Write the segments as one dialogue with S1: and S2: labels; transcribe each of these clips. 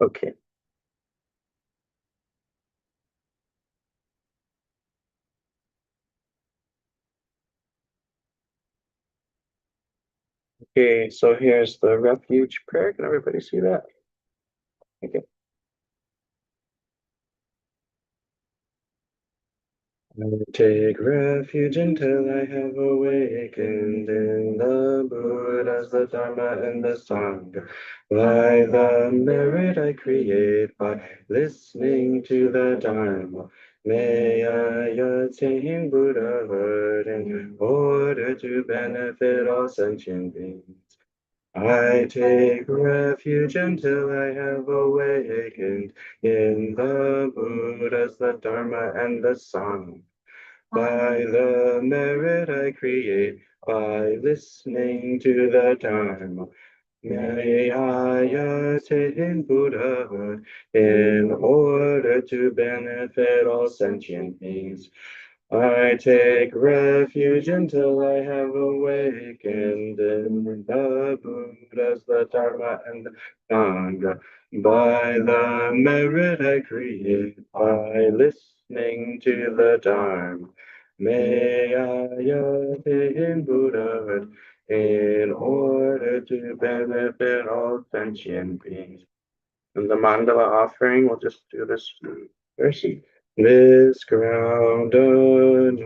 S1: Okay. Okay, so here's the refuge prayer. Can everybody see that? Okay. I take refuge until I have awakened in the Buddhas, the Dharma, and the Sangha. By the merit I create by listening to the Dharma. May I attain Buddhahood in order to benefit all sentient beings. I take refuge until I have awakened in the Buddhas, the Dharma, and the Sangha. By the merit I create, by listening to the Dharma, may I attain Buddhahood in order to benefit all sentient beings. I take refuge until I have awakened in the Buddhas, the Dharma, and the Sangha. By the merit I create, by listening to the Dharma, may I attain Buddhahood in order to benefit all sentient beings. And the mandala offering, we'll just do this first. This ground anointed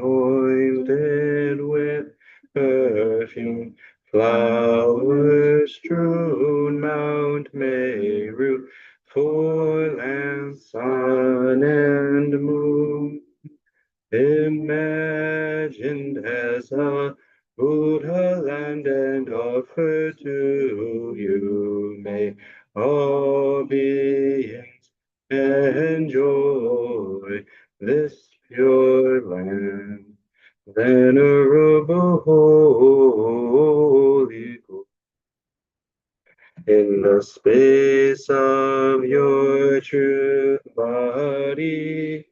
S1: with perfume, flowers strewn Mount Meru, for land, sun, and moon. Imagined as a Buddha land and offered to you, may all beings enjoy this pure land. Venerable Holy Ghost, in the space of your truth body,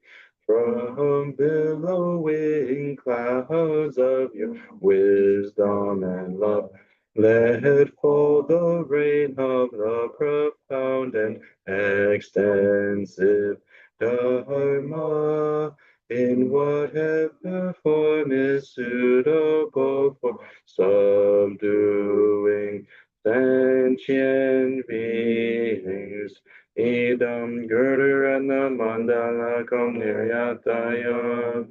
S1: from billowing clouds of your wisdom and love, let fall the rain of the profound and extensive Dharma in whatever form is suitable for subduing sentient beings, idam gururana mandala kom niryataya.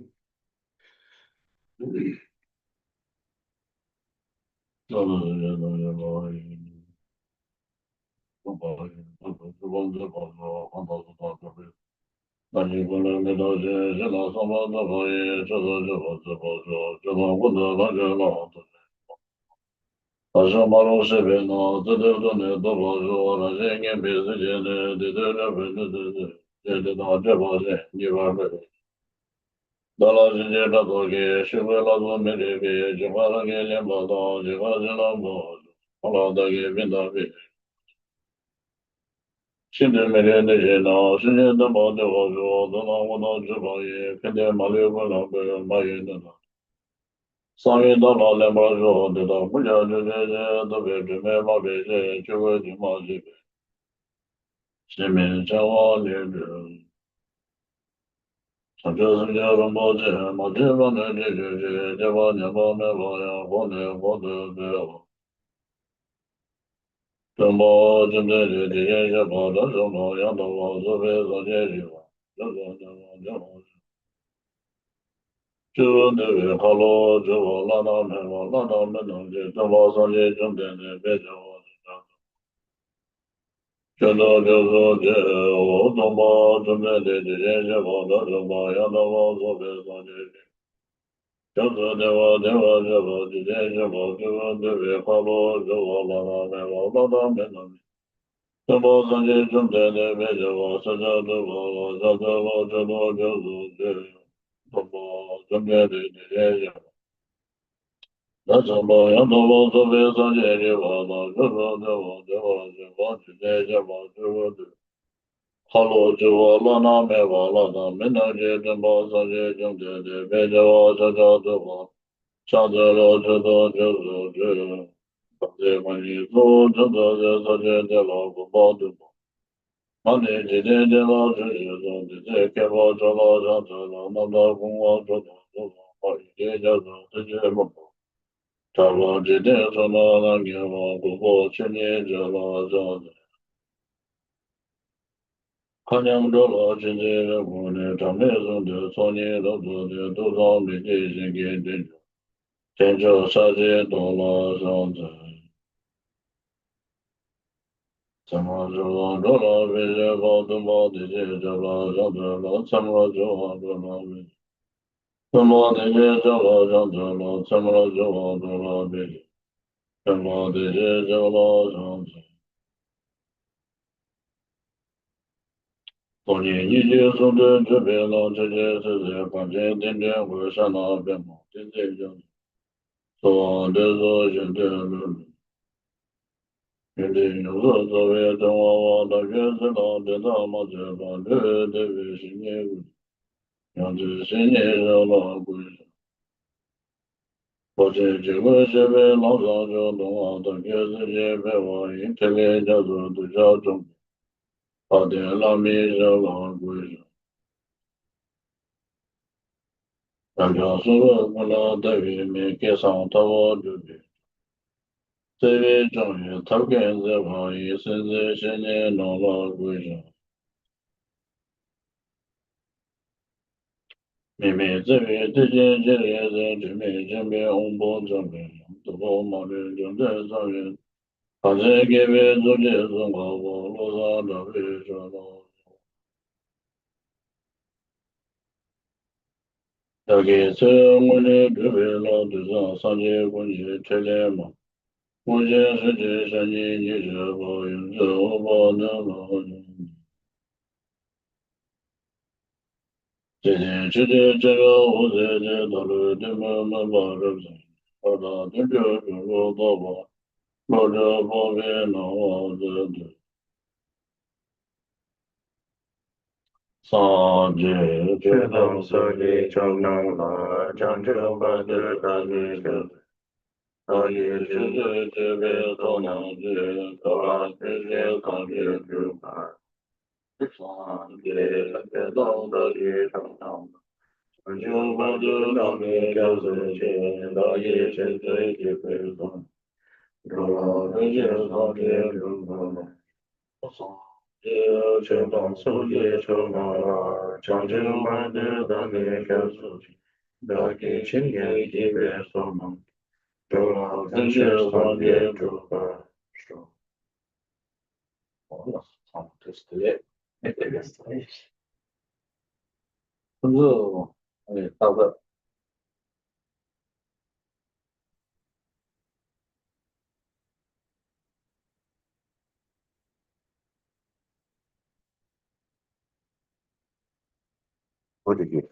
S2: What did you?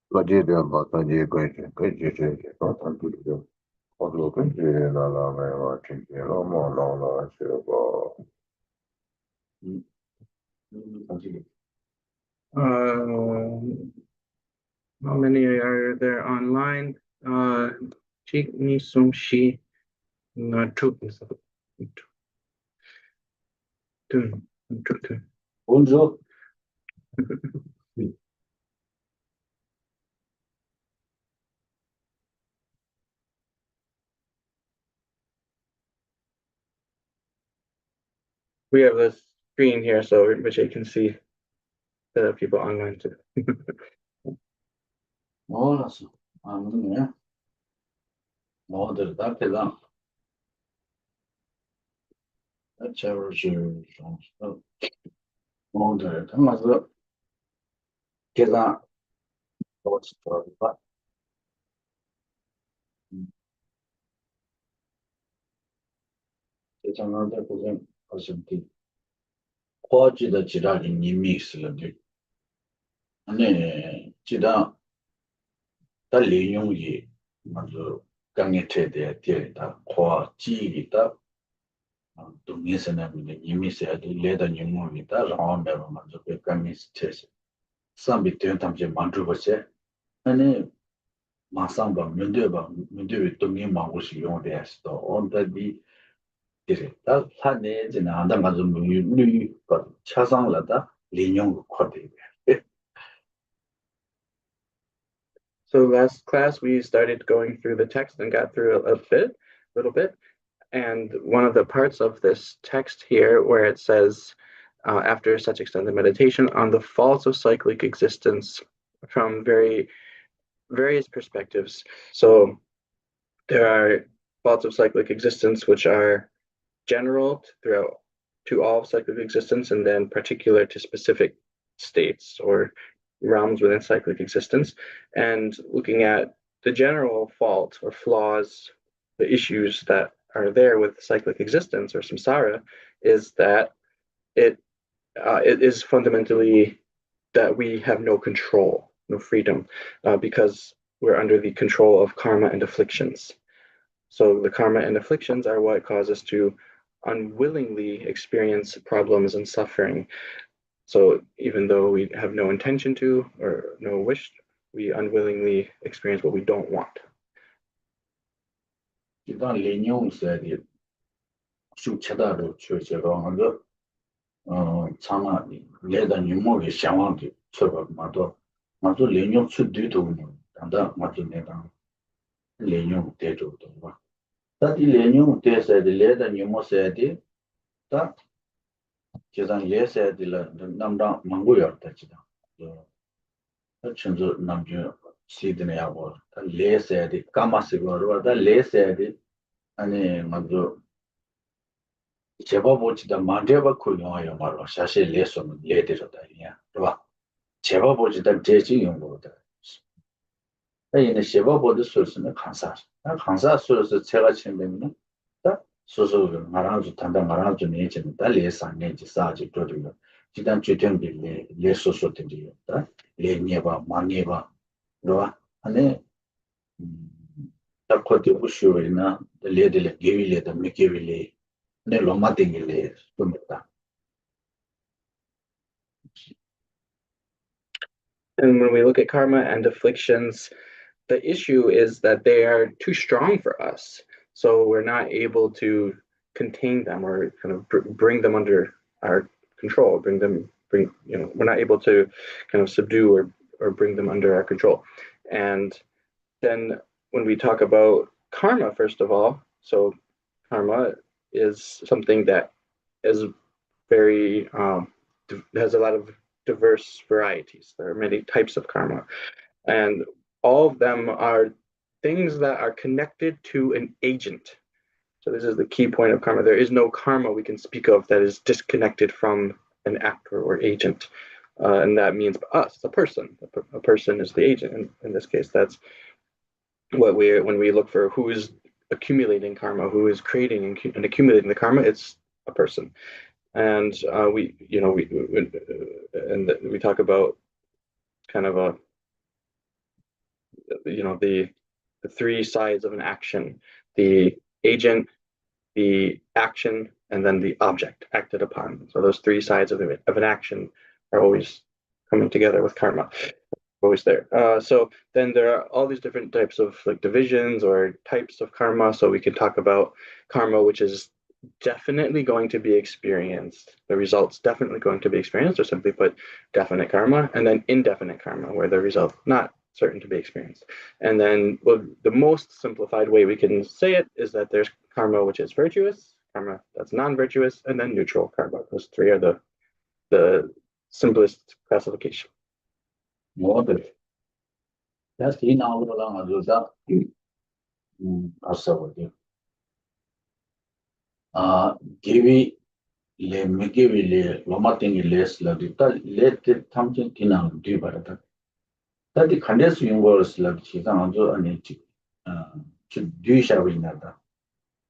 S2: What did you about the equation? Good, you say, not on to the although country and allow me watching, more long,
S1: How many are there online? Ni sum shi na tu.
S2: Bonjour.
S1: We have a screen here so everybody can see the people online too.
S2: Molası. Anladın ya? Mağdur da pedan. Çevreci sonuçta. Mağdur. Ama keza doğuşturlar. Geçenlerde bizim aşıntı. Kuacı'da çırağın yemeği sılındı. Hani çırağın da lenyong yi. Mazu kange tede diye da kuacı da 동네 사람들이 이미 세도 레다 님모이다 라운드가 먼저 백감이 스트레스 삼비 때 담제 만들 것이 아니 마상 봐 문제가 문제를 동네 망고시 용대했어 온다디 dire da sa ne jina anda ma zum lu ko cha sang la da li nyong ko de
S1: So last class we started going through the text and got through a little bit. And one of the parts of this text here where it says, after such extended meditation on the faults of cyclic existence from various perspectives. So there are faults of cyclic existence which are general throughout to all cyclic existence and then particular to specific states or realms within cyclic existence. And looking at the general fault or flaws, the issues that are there with cyclic existence or samsara is that it it is fundamentally that we have no control, no freedom, because we're under the control of karma and afflictions. So the karma and afflictions are what cause us to unwillingly experience problems and suffering. So even though we have no intention to or no wish, we unwillingly experience what we don't want.
S2: jidan li nyong se de shu cha da ro chu che ro ma de chama le da nyu mo ge xiang wang de che ba ma do li nyong chu du do mo da ma ji ne da li nyong de zhou de ba da di li nyong de se de le da nyu mo se de da jidan le se de la nam da mang gu yo da ji da da chen zu nam ju si de ne ya bo da le se de ka ma se go ro da le se de 아니 먼저 제법보지다 만대바 굴용하여 말로 사실 레슨은 레데서다이야. 봐. 제법보지다 대지용으로다. 이제 제법보도 소스는 강사. 강사 소스 제가 챙기면 다 소소를 말아주 단단 말아주 내지는 달리 상내지 사지 도리고. 지단 주tem빌레 레소소 된지다. 레니에바 망에바. 봐. 아니 딱 거기 부슈이나 레데레 게빌레다 미게빌레 네 로마팅일레 좀 있다.
S1: And when we look at karma and afflictions, the issue is that they are too strong for us. So we're not able to contain them or kind of bring them under our control, we're not able to kind of subdue or bring them under our control. And then when we talk about karma, first of all, so karma is something that is very, has a lot of diverse varieties. There are many types of karma. And all of them are things that are connected to an agent. So this is the key point of karma. There is no karma we can speak of that is disconnected from an actor or agent. And that means us, a person. A person is the agent. In this case, that's when we look for who is accumulating karma, who is creating and accumulating the karma, it's a person. And we talk about kind of the three sides of an action: the agent, the action, and then the object acted upon. So those three sides of an action are always coming together with karma, always there. So then there are all these different types of like divisions or types of karma. So we can talk about karma, which is definitely going to be experienced. The results definitely going to be experienced, or simply put, definite karma, and then indefinite karma, where the result not certain to be experienced. And then, well, the most simplified way we can say it is that there's karma which is virtuous, karma that's non-virtuous, and then neutral karma. Those three are the simplest classification.
S2: 뭐들. 그래서 이 나오더라 가지고다 아싸거든. 기위 레 미기위레 로마팅이 레스라디다 레트 탐진 기능 뒤바라다. 다디 칸데스 유니버스라 지상 아주 아니 지 뒤샤고 있나다.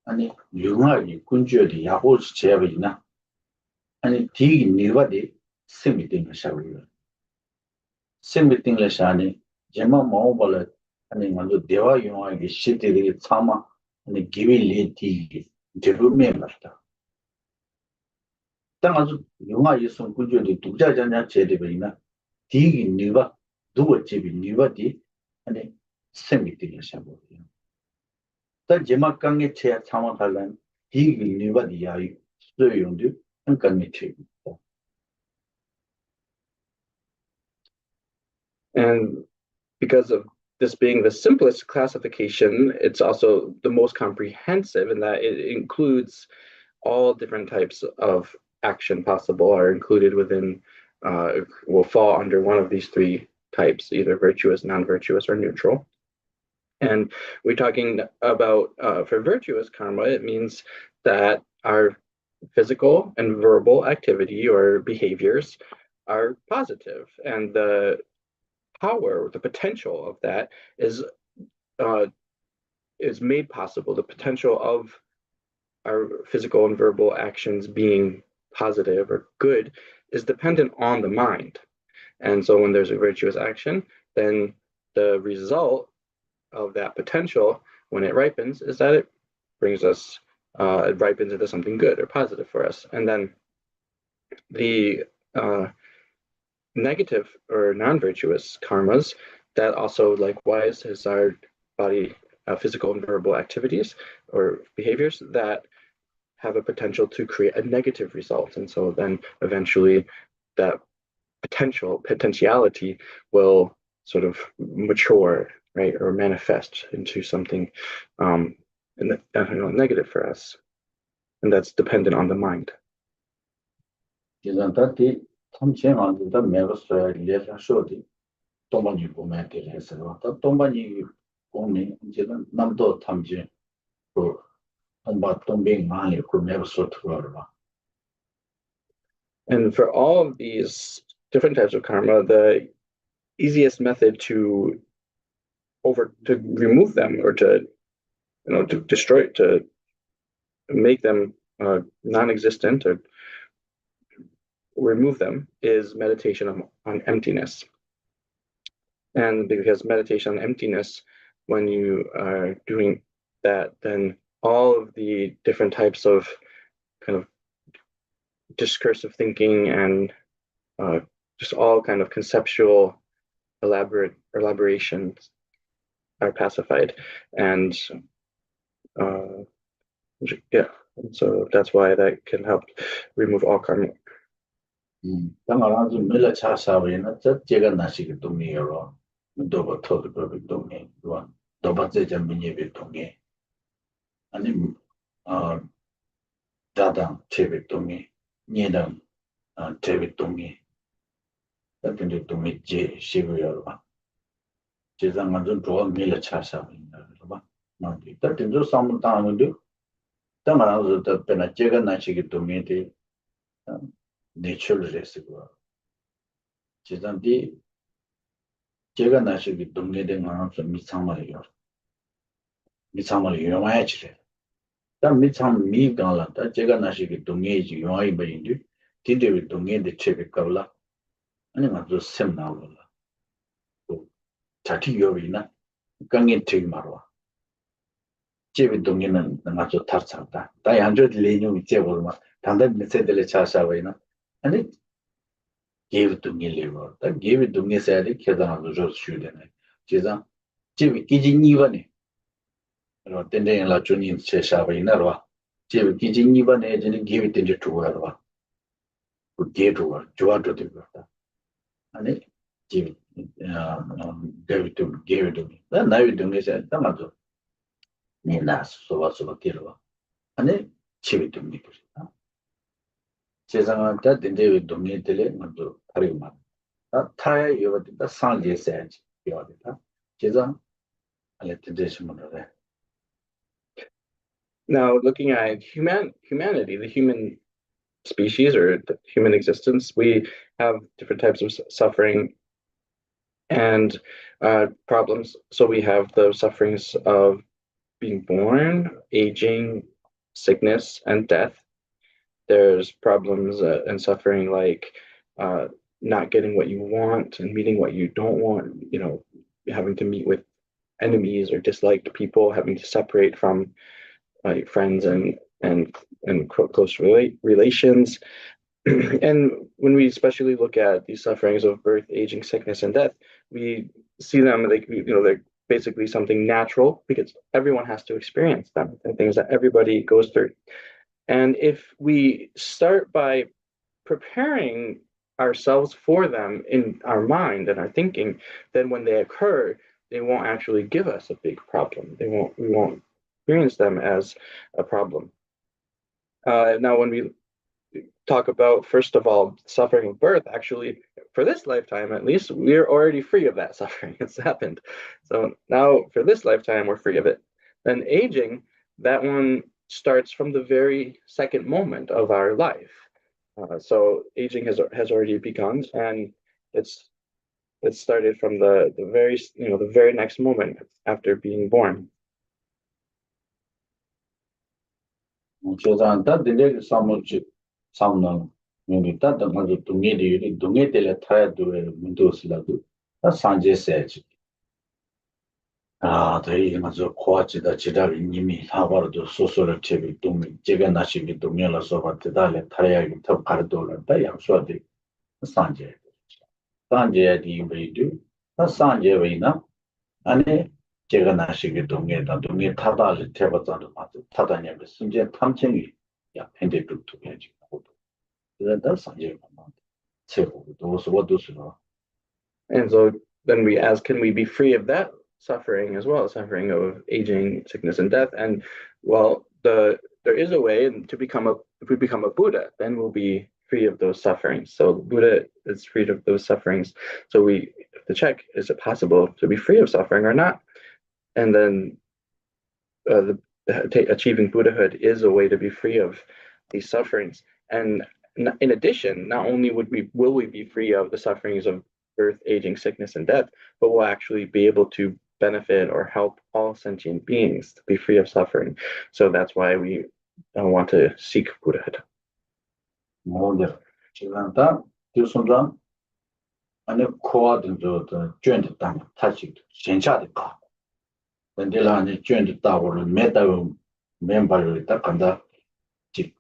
S2: 아니 융화이 군주의 야고스 제압이나 아니 디기 니바디 세미팅 샤고요. 세미팅 샤니 제마 모발에 아니 먼저 대화 융화이 시티들이 참아 아니 기빌리티 데블메마다. 땅 아주 융화이 선 군주의 독자자냐 제대로이나 디기 니바 누가 집이 니바디 아니 세미팅 샤고요. 다 제마 강에 제 참아 갈란 He never the eye, so you do, and cognitive.
S1: And because of this being the simplest classification, it's also the most comprehensive in that it includes all different types of action possible are included within, will fall under one of these three types, either virtuous, non-virtuous, or neutral. And we're talking about, for virtuous karma, it means that our physical and verbal activity or behaviors are positive, and the power, the potential of that uh, is made possible. The potential of our physical and verbal actions being positive or good is dependent on the mind. And so when there's a virtuous action, then the result of that potential, when it ripens, is that it brings us, it ripens into something good or positive for us. And then the uh, negative or non-virtuous karmas, that also likewise is our body, physical and verbal activities or behaviors that have a potential to create a negative result. And so then eventually that potentiality will sort of mature, right, or manifest into something um, negative for us. And that's dependent on the mind.
S2: Isn't that the Tom on the Megas later showed it? Tomani Gomati has a lot of Tomani only Namdo Tamji for Tomba Tombing Mani could never sort of.
S1: And for all of these different types of karma, the easiest method to remove them or to destroy, to make them non-existent or remove them, is meditation on emptiness. And because meditation on emptiness, when you are doing that, then all of the different types of kind of discursive thinking and just all kind of conceptual elaborations are pacified. And uh, yeah, and so that's why that can help remove all karma.
S2: 당연하지 밀라 차사위는 저 제가 나시기 동의여로 너버 토도 그 동의 그건 너버제 전민예비 동의 아니 어 다당 제비 동의 니당 제비 동의 같은 데 동의 제 시고요 봐 제상은 좀 좋아 밀라 차사위는 봐 나도 같은 저 상문 당하는데 당연하지 더 배나 제가 나시기 동의데 내추럴 레스고 제단디 제가 나시기 동네된 거는 좀 미상말이요. 미상말이 용어야지. 다 미상 미간라다 제가 나시기 동네지 용어이 버인디 디데비 동네데 체비까블라 아니 맞죠 셈나올라. 또 자티 요비나 강에 되게 말와. 제비 동네는 맞죠 탈차다. 다 양저 레뉴 제보마 단단 메세들에 차샤와이나 아니 게브 동네 레버. 다 게브 동네 세리 계단으로 저 슈데네. 제가 제비 기진이바네. 텐데라 주님 제샤바이나로 제 기진이번에 저는 기비 텐데 두고라도 그 게도 좋아도 되고 아니 지 데비도 게도 나 나이 동네서 담아도 내나 소바소바 끼러 아니 치비도 믿고 세상한테 텐데 동네들에 먼저 다리만 다 타야 이거다 상제세야지 이거다 세상 아니 텐데 심어라
S1: Now, looking at humanity, the human species or the human existence, we have different types of suffering and problems. So we have the sufferings of being born, aging, sickness, and death. There's problems and suffering like uh, not getting what you want and meeting what you don't want, having to meet with enemies or disliked people, having to separate from friends and close relations. And when we especially look at these sufferings of birth, aging, sickness, and death, we see them like they're basically something natural because everyone has to experience them and things that everybody goes through. And if we start by preparing ourselves for them in our mind and our thinking, then when they occur, they won't actually give us a big problem. We won't experience them as a problem. Now, when we talk about, first of all, suffering of birth, actually, for this lifetime at least, we're already free of that suffering. It's happened. So now, for this lifetime, we're free of it. Then aging, that one starts from the very second moment of our life. So aging has already begun, and it's it started from the very the very next moment after being born.
S2: 저자 다 딜레 사무치 삼는 여기 다 당가도 동네들이 동네들에 타야도 문도스라도 다 산제세지 아 대이 맞아 코아지다 지다리 님이 사바르도 소소를 제비 동네 제가 나시기 동네라서 받다래 타야기 더 가르도는다 양수하디 산제 산제디 베이도 다 산제베이나 아니 제가 나시기 동네다 동네 타다를 태버자도 맞아 타다냐고 순제 탐청이 야 팬데도 두개지 그다 산제 최고 도서
S1: And so then we ask, can we be free of that suffering as well, suffering of aging, sickness, and death? And well, there is a way, and to become a if we become a Buddha, then we'll be free of those sufferings. So Buddha is freed of those sufferings. So we have to check: is it possible to be free of suffering or not? And then achieving Buddhahood is a way to be free of these sufferings. And in addition, not only will we be free of the sufferings of birth, aging, sickness, and death, but we'll actually be able to benefit or help all sentient beings to be free of suffering. So that's why we want to seek Buddhahood.
S2: 뭐냐 지금다 교수님 아니 코어든 저도卷的 땅 타식 신차的가 근데라니卷的 따고를 메다고 멤버를 딱 간다 직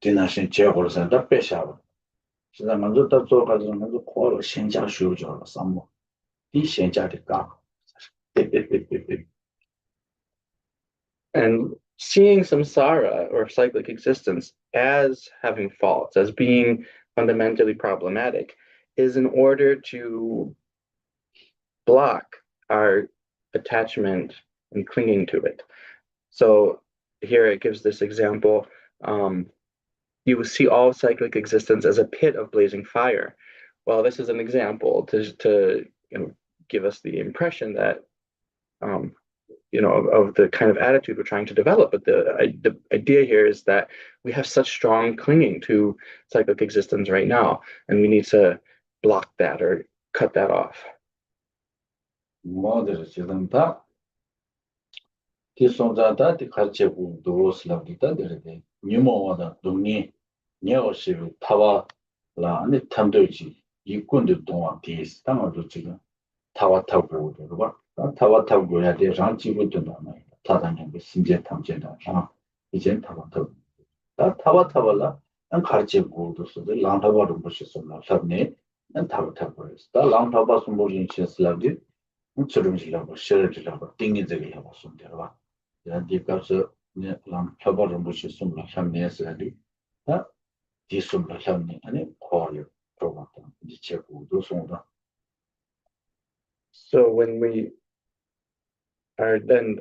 S2: 디나신 제거를 산다 빼샤고 진짜 먼저 딱做가지고 먼저 코어를 신차 쉬우죠 삼모 이 신차的가
S1: And seeing samsara or cyclic existence as having faults, as being fundamentally problematic, is in order to block our attachment and clinging to it. So here it gives this example. You will see all cyclic existence as a pit of blazing fire. Well, this is an example to give us the impression that of the kind of attitude we're trying to develop. But the idea here is that we have such strong clinging to cyclic existence right now, and we need to block that or cut that off.
S2: 뭐들 지금 다 기성자다 가르치고 도스랍니다 되는데 뉴모와다 동네 녀시 타와 라 아니 탐도지 이군도 동안 디스 당어도 지금 타와 타고 그러고 타와 타고 해야 돼 장치부터 나나 타다는 게 신제 탐제다 아 이제 타와 타고 다 타와 타발라 난 가르치고 도스들 랑타바로 보셨었나 sabne 난 타와 타고 했어 다 랑타바 숨보진 쳇슬랍디 무처럼지라고 셔르지라고 띵이들이라고 손대로 디가서 네 랑타바로 보셨었나 sabne스라디 다 디숨라 sabne 아니 코어를 들어갔다 이제 제고도 송다
S1: So when we are then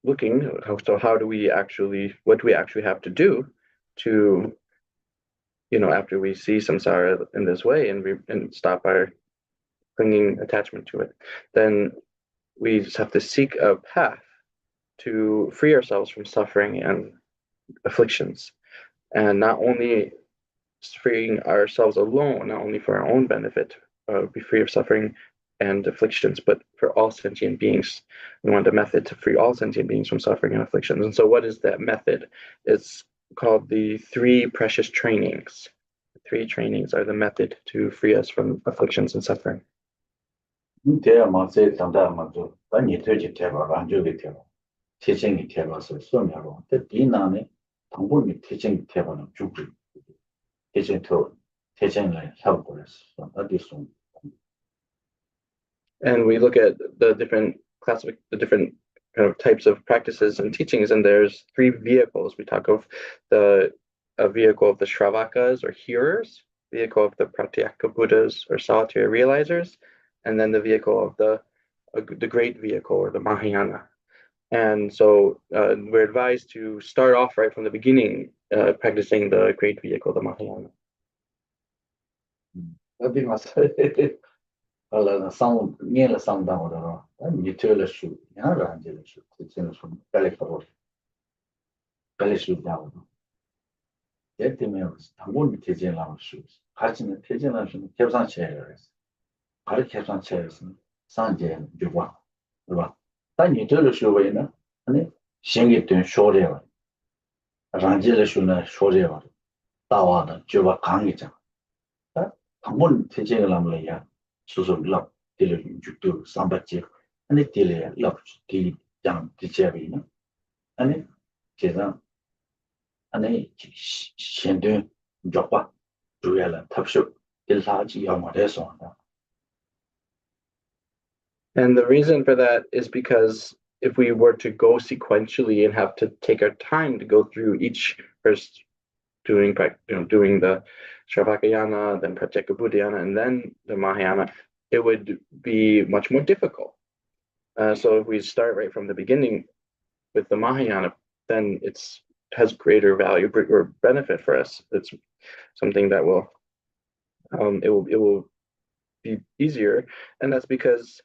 S1: looking, so how do we actually, what do we actually have to do to, after we see samsara in this way and stop our clinging attachment to it, then we just have to seek a path to free ourselves from suffering and afflictions, and not only freeing ourselves alone, not only for our own benefit, be free of suffering and afflictions, but for all sentient beings. We want a method to free all sentient beings from suffering and afflictions. And so, what is that method? It's called the three precious trainings. The three trainings are the method to free us from afflictions and suffering.
S2: 대야 마세 상다 맞죠 아니 되게 대박 안 좋게 대박 태생이 대박서 소멸로 근데 비난에 당분이 태생이 대박은 죽지 태생 더 태생을 하고 그랬어 어디 손
S1: and we look at the different kind of types of practices and teachings, and there's three vehicles. We talk of the a vehicle of the Shravakas or hearers, vehicle of the Pratyeka Buddhas or solitary realizers, and then the vehicle of the great vehicle or the Mahayana. And so we're advised to start off right from the beginning, practicing the great vehicle, the Mahayana.
S2: 어디 가서 알아서 싸움 미ele 싸움당을 하러 니트를 수 야를 안 되는 수 그때는 좀 빨리 걸어 빨리 수다고 예 때문에 당분 대전하고 수 가지는 대전하는 수 협상체를 했어 가르쳐 협상체에서 상제 주고 그봐 단 니트를 수에는 아니 생기된 쇼래요 란지를 수는 쇼래요 다와는 주바 강이잖아 당분 대전을 하면 수술로 딜을 죽도 삼바지 아니 딜에 럽지 딜장 디제비나 아니 제가 아니 신도 잡아 주야라 탑쇼 딜사지 야마레서
S1: And the reason for that is because if we were to go sequentially and have to take our time to go through each first doing the Shravakayana, then Pratyekabuddhayana, and then the Mahayana, it would be much more difficult. So if we start right from the beginning with the Mahayana, then it's has greater value or benefit for us. It's something that will be easier, and that's because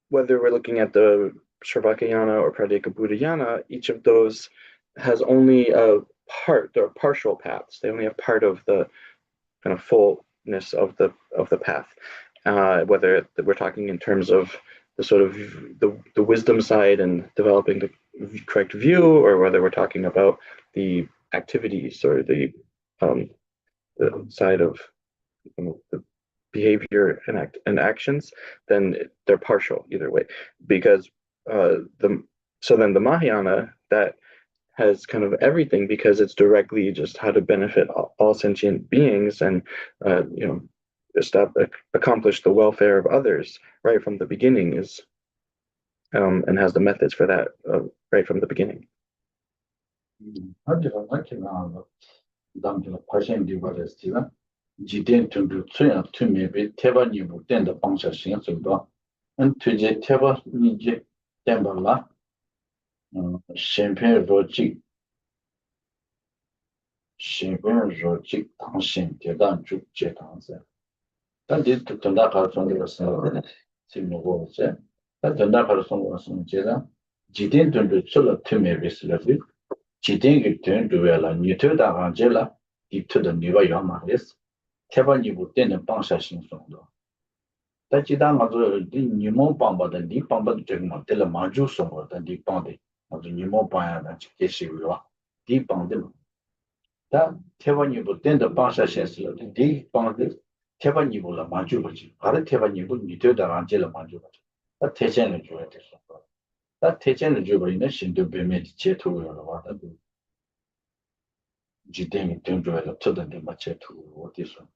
S1: whether we're looking at the Shravakayana or Pratyekabuddhayana, each of those has only a part or partial paths. They only have part of the kind of fullness of the path. Whether we're talking in terms of the sort of the wisdom side and developing the correct view, or whether we're talking about the activities or the side of the behavior and actions, then they're partial either way. Because then the Mahayana that has kind of everything because it's directly just how to benefit all sentient beings and accomplish the welfare of others right from the beginning is and has the methods for that right from the beginning.
S2: 하지만 맞지만 남들 파생되고 그랬지만 지된 tundu tsuen tu mebe teba ni bu den da bangsa xin zhe ba en tu je teba ni je den ba la shen pen ro ji tang xin de dan ju je tang ze dan de tu da ka zong de se si mo bo ze dan da ka zong de se je da jiden tundu tsula tu mebe se la ji jiden ge tundu ya la ni tu da ga je la di tu de ni ba ya ma les 태반이고 때는 방사신 정도. 다지당 아주 니모 방바다 니 방바도 되는 거 때려 마주 송거다 니 방데 아주 니모 방야다 계시고요. 니 방데 다 태반이고 때는 방사신스로 니 방데 태반이고라 마주 버지. 바로 태반이고 니되다 안젤라 마주 버지. 다 태전을 줘야 됐어. 다 태전을 주고 있는 신도 배매 제토로 와다. 지대는 등조에서 터던데 마체토 어디서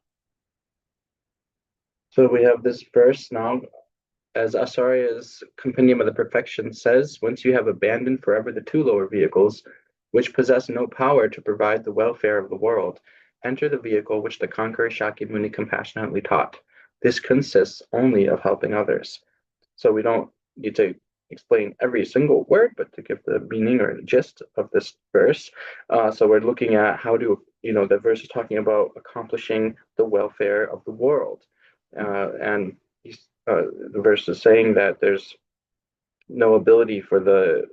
S1: So we have this verse now, as Acharya's Compendium of the Perfection says, once you have abandoned forever the two lower vehicles, which possess no power to provide the welfare of the world, enter the vehicle which the conqueror Shakyamuni compassionately taught. This consists only of helping others. So we don't need to explain every single word, but to give the meaning or the gist of this verse. So we're looking at how to, the verse is talking about accomplishing the welfare of the world. And the verse is saying that there's no ability for the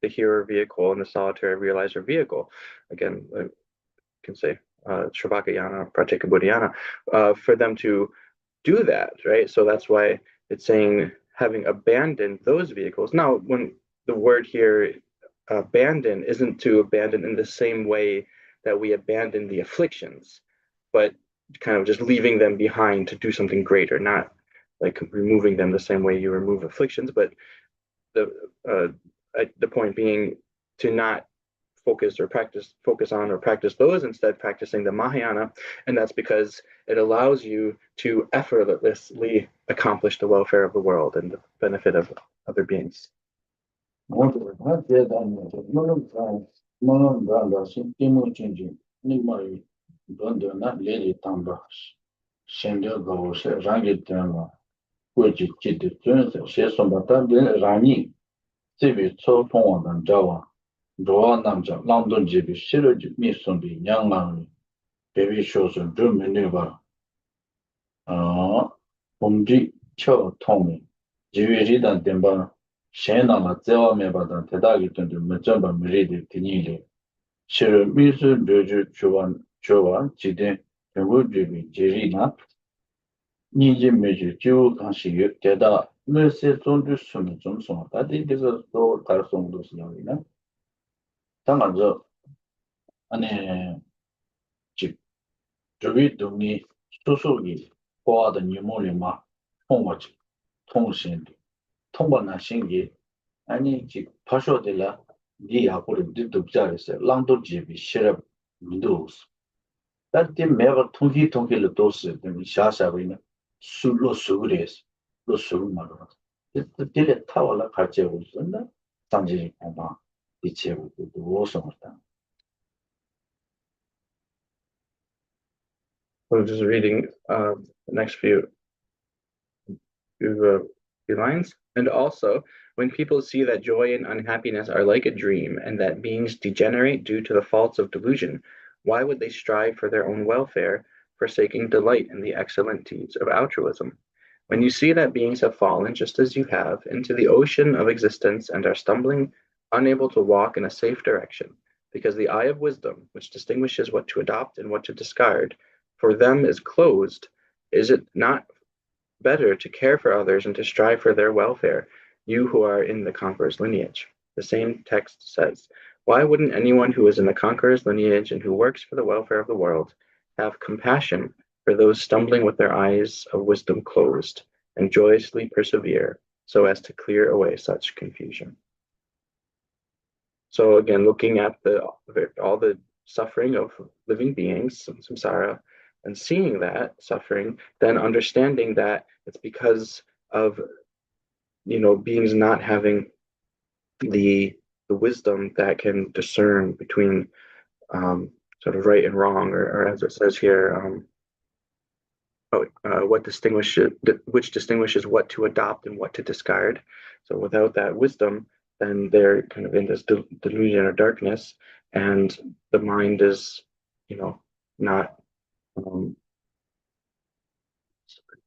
S1: hearer vehicle and the solitary realizer vehicle. Again, I can say Shravakayana, Pratyekabuddhayana, for them to do that, right? So that's why it's saying having abandoned those vehicles. Now, when the word here abandon isn't to abandon in the same way that we abandon the afflictions, but kind of just leaving them behind to do something greater, not like removing them the same way you remove afflictions, but the point being to not focus on or practice those instead, practicing the Mahayana, and that's because it allows you to effortlessly accomplish the welfare of the world and the benefit of other beings.
S2: 봄지 쳐 통이 지외리단 된바 셴나마 제와메바단 대다기 던데 먼저바 미리디 디니리 시르 미스 르주 조와 지데 대부지비 제리나 니지 메지 주 간시 대다 메세 존주 수는 좀 소다 디디서 또 달성도 쓰냐이나 당한저 안에 집 주위 동이 소속이 보아的 니모리마 통과지 통신 통과나 신기 아니 지 파쇼들라 니하고를 듣자랬어요 랑도지비 시럽 민도스 다티 매버 통기를 도스 등 샤샤비는 술로 수그레스 로 수그마로 딜레 타월라 같이하고 있었나 잠지 아마 이체고 오성었다.
S1: So just reading the next few lines. And also, when people see that joy and unhappiness are like a dream, and that beings degenerate due to the faults of delusion, why would they strive for their own welfare, forsaking delight in the excellent deeds of altruism? When you see that beings have fallen, just as you have, into the ocean of existence and are stumbling, unable to walk in a safe direction, because the eye of wisdom, which distinguishes what to adopt and what to discard, for them is closed, is it not better to care for others and to strive for their welfare, you who are in the conqueror's lineage? The same text says, why wouldn't anyone who is in the conqueror's lineage and who works for the welfare of the world have compassion for those stumbling with their eyes of wisdom closed and joyously persevere so as to clear away such confusion? So again, looking at all the suffering of living beings, samsara, and seeing that suffering, then understanding that it's because of beings not having the wisdom that can discern between sort of right and wrong, or as it says here, which distinguishes what to adopt and what to discard. So without that wisdom, then they're kind of in this delusion or darkness, and the mind is, not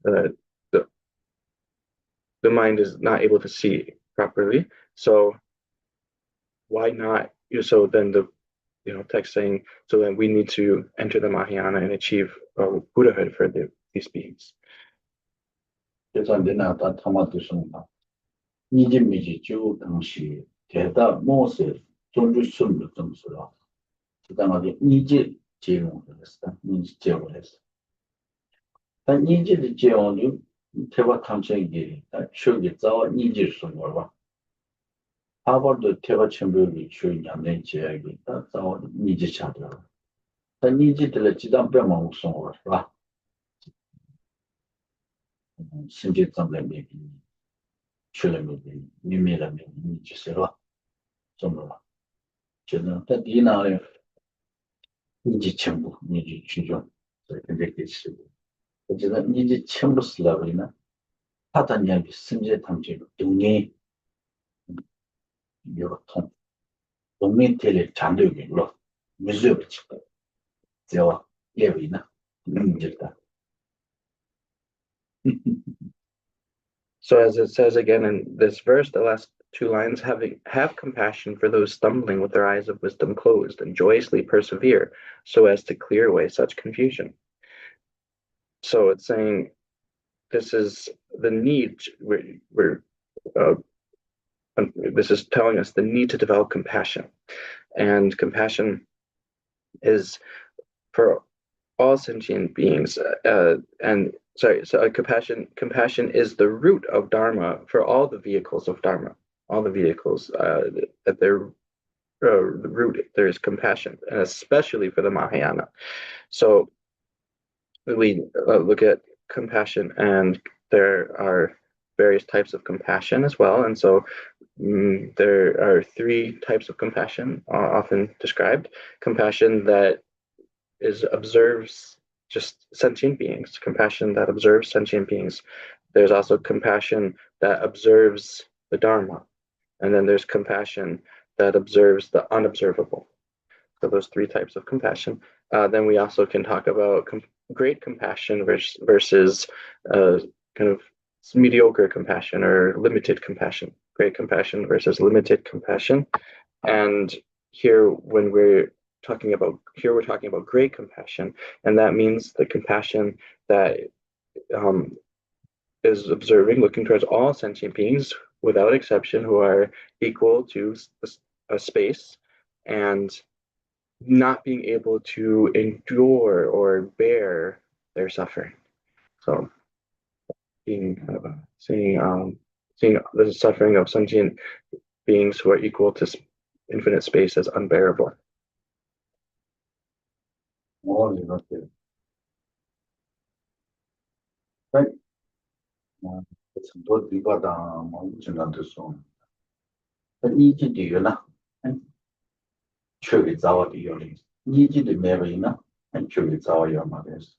S1: the, the the mind is not able to see properly. So why not? So then the text saying, so then we need to enter the Mahayana and achieve Buddhahood for these beings.
S2: 계산되나 다 타마드스나 이집미지 주 당시 대다 모세 존주 숨을 점수라 그다음에 이집 제공을 했어. 이집 제공을 했어. 단 이집 제공이 대화 탐색이 추억이 자와 이집 숨을 봐. 하버드 대화 첨부이 추억이 안 된 제약이 자와 이집 찾아. 단 이집들 지단 빼만 웃성을 봐. 신기점의 얘기 출력이 미미라는 이지세로 좀 저는 딱 이나에 이지 첨부 이지 추정 그렇게 됐어요. 어쨌든 이지 첨부 쓰려고나 하단 이야기 심재 탐지 동의 여러 통 동의 텔레 잔도기로 무슨 치고 제가 예비나 문제다.
S1: So as it says again in this verse, the last two lines, have compassion for those stumbling with their eyes of wisdom closed, and joyously persevere so as to clear away such confusion. So it's saying this is the need. This is telling us the need to develop compassion, and compassion is for all sentient beings. Compassion is the root of Dharma for all the vehicles of Dharma, all the vehicles that they're root there is compassion, and especially for the Mahayana. So we look at compassion, and there are various types of compassion as well. And so there are three types of compassion often described: compassion that is observes just sentient beings, compassion that observes sentient beings. There's also compassion that observes the Dharma, and then there's compassion that observes the unobservable. So those three types of compassion. Then we also can talk about great compassion versus kind of mediocre compassion or limited compassion. Great compassion versus limited compassion. And when we're talking about great compassion, and that means the compassion that um, is observing, looking towards all sentient beings without exception, who are equal to a space, and not being able to endure or bear their suffering. So being seeing the suffering of sentient beings who are equal to infinite space as unbearable.
S2: 이렇게. 네. 더 리바다 뭐 지난데서 이지디요나 추기 자와디요리 이지디 메베이나 추기 자와요 말이스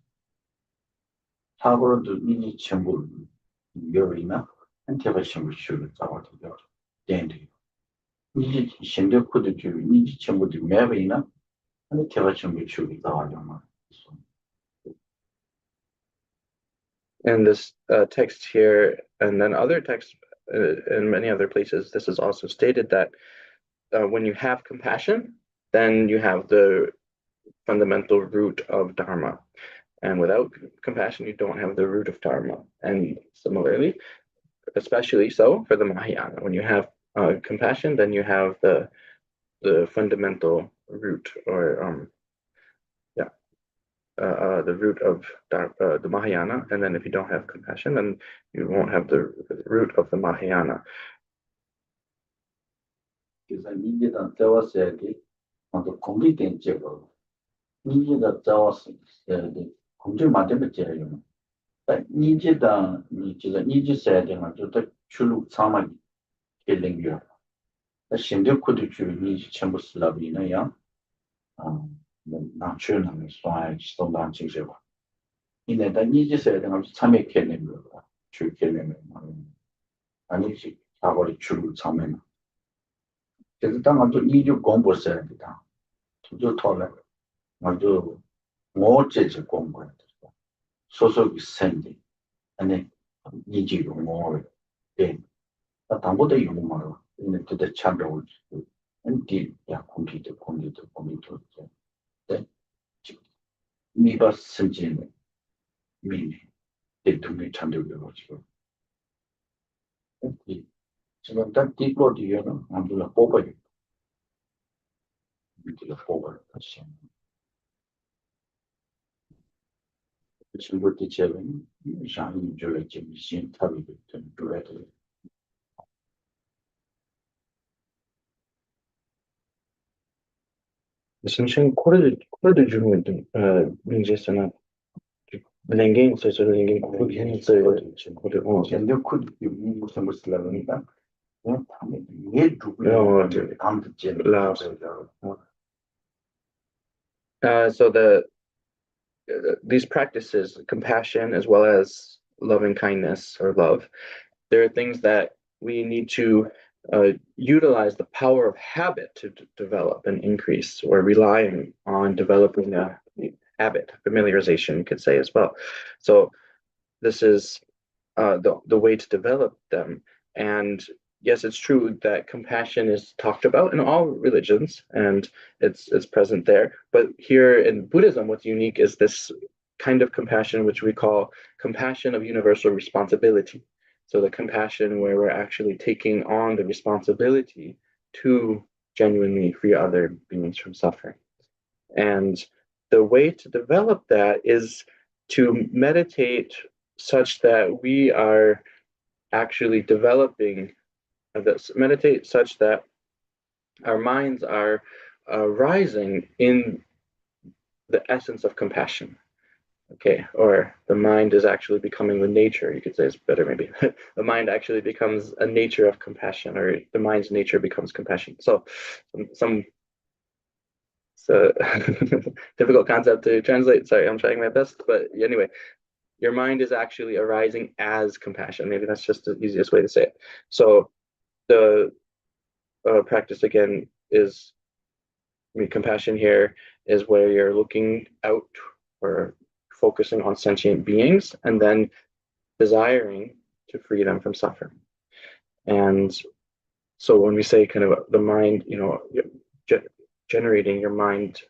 S2: 사고로도 이지 전부 요리나 한테가 전부 추기 자와디요 덴디 이지 신데코도 주 이지 전부도 메베이나 한테가 전부 추기 자와요 말이스
S1: In this text here, and then other texts in many other places, this is also stated that when you have compassion, then you have the fundamental root of Dharma. And without compassion, you don't have the root of Dharma. And similarly, especially so for the Mahayana, when you have compassion, then you have the fundamental root, or the root of the Mahayana. And then if you don't have compassion, then you won't have the root of the Mahayana.
S2: 그래서 이제는 자와서야 돼. 먼저 공리된 제거. 이제는 자와서 공주 만들면 제요. 이제다 이제 써야 되는 것도 출루 상만 길링이야. 신도 코드 줄이 전부 슬라비나야. 나추는 소아의 스톤단 지제와. 이내다 이제 써야 되는 것도 참여했는 거야. 줄게는 아니지. 사거리 출루 참여. 그래서 당한도 이주 공부 써야 된다. 두두 토래. 아주 뭐제지 공부해. 소속이 생기. 아니 이지로 뭐 돼. 당보다 이거 말어. 근데 그때 참여를 엔티 야 컴퓨터 네. 미바 선진 미니 대통령 참여를 가지고. 지금 딱 띠고 뒤에는 아무나 뽑아요. 밑으로 뽑아요. 다시. 친구 때처럼 상이 저렇게 좀 신탑이 좀 그래야 돼.
S1: Essentially, 코르드 주는 민제스나 랭갱 소소 랭갱 코르기는 코르
S2: 근데 그 무슨 슬라니까 뭐 담에 예 두고 담도 제
S1: So these practices, compassion as well as loving kindness or love, there are things that we need to utilize the power of habit to develop and increase, or relying on developing a habit, familiarization, you could say as well. So this is the way to develop them. And yes, it's true that compassion is talked about in all religions, and it's present there. But here in Buddhism, what's unique is this kind of compassion, which we call compassion of universal responsibility. So the compassion where we're actually taking on the responsibility to genuinely free other beings from suffering. And the way to develop that is to meditate such that we are actually developing this, meditate such that our minds are arising in the essence of compassion. Okay, or the mind is actually becoming the nature, you could say it's better maybe. The mind actually becomes a nature of compassion, or the mind's nature becomes compassion. So some so difficult concept to translate. Sorry, I'm trying my best. But anyway, your mind is actually arising as compassion. Maybe that's just the easiest way to say it. So the practice again is, I mean, compassion here is where you're looking out or focusing on sentient beings and then desiring to free them from suffering. And so when we say kind of the mind, ge- generating your mind,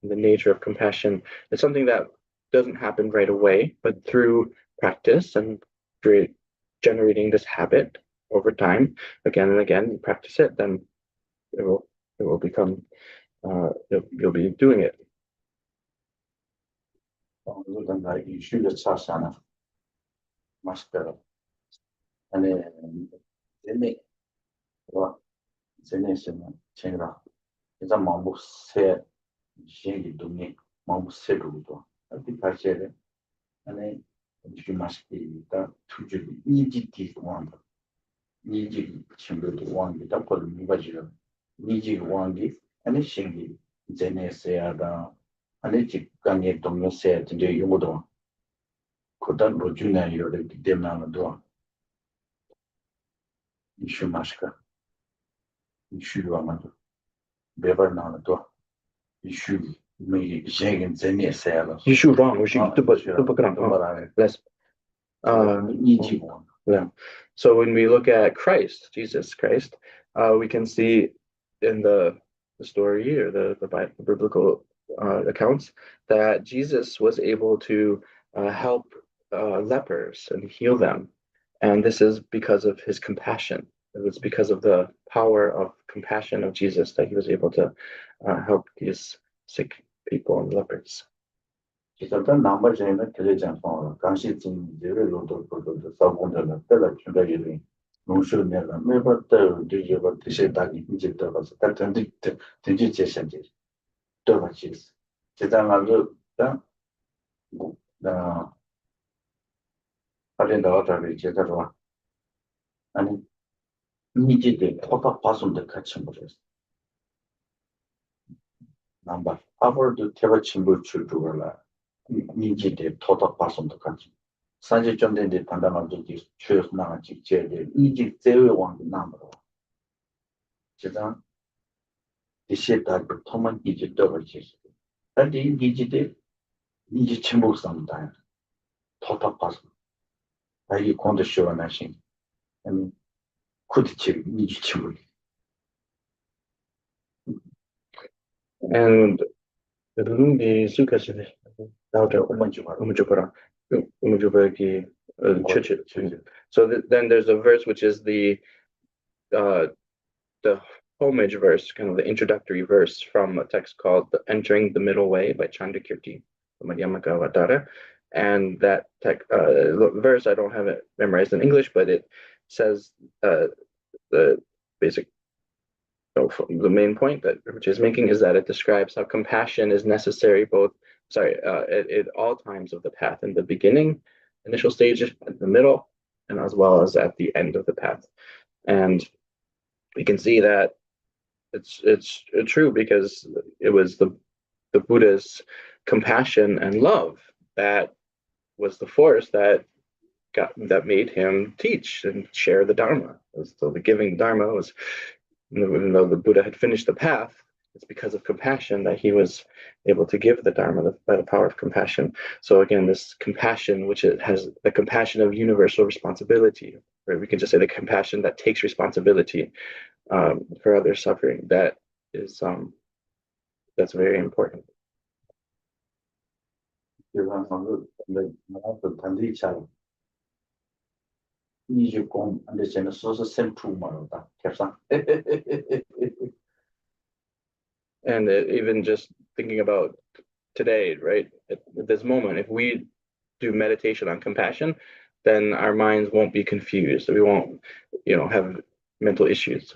S1: the nature of compassion, it's something that doesn't happen right away, but through practice and generating this habit over time, again and again, you practice it, then it will it will become you'll be doing it.
S2: 그러니까 이슈를 찾아서 마스터 안에 재미 와 재미있으면 제가 이제 마음새 신이 동네 마음새로도 어디 가셔야 안에 이슈 마스키가 투주 이지티 원다 이지 친구도 원다 걸 미가지요 이지 원기 안에 신기 제네세야다 안에 직관에 동료세 이제 용어도 그다음 로준에 요래 되면도 이슈 마스카 이슈와 맞아 배벌나도 이슈 미 제겐 제네세야다
S1: You shoot wrong. We should book it on. Less. Yeah. So when we look at Christ, Jesus Christ, we can see in the story or the biblical accounts that Jesus was able to help lepers and heal them, and this is because of his compassion. It was because of the power of compassion of Jesus that he was able to help these sick people and lepers.
S2: 일단 남바제는 tele장 강시진 제외로도 그것도 사고는 때가 준비되는 농수내가 매번 뒤집어 드시다니 이제 들어가서 같은 뒤지 제시한지 또 같이 제단하고 나 발렌다 와다를 제대로 아니 이제 포탑 파손도 같이 모르겠어 남바 아버도 태바 친구 출두를 이제 포탑 파손도 같이 산지 좀 된데 단단한 적이 최소 나가지 제일 이제 제외왕 남으로 제가 디시다 토만 이제 떨어지지 근데 이제 침묵 상다 토탑 파손 아이 컨디션 나신 아니 쿠디치 이제 침묵
S1: And the Sukha So then there's a verse which is uh, the homage verse, kind of the introductory verse from a text called Entering the Middle Way by Chandrakirti Madhyamaka Vatara. And that verse, I don't have it memorized in English, but it says the basic, the main point that Rinpoche is making is that it describes how compassion is necessary at all times of the path, in the beginning, initial stage, at the middle, and as well as at the end of the path. And we can see that it's true because it was the Buddha's compassion and love that was the force that made him teach and share the Dharma. So the giving Dharma was, even though the Buddha had finished the path, it's because of compassion that he was able to give the Dharma by the power of compassion. So again, this compassion, which it has the compassion of universal responsibility, or we can just say the compassion that takes responsibility for other suffering. That is that's very important. And even just thinking about today, right? At this moment, if we do meditation on compassion, then our minds won't be confused. We won't, have mental issues.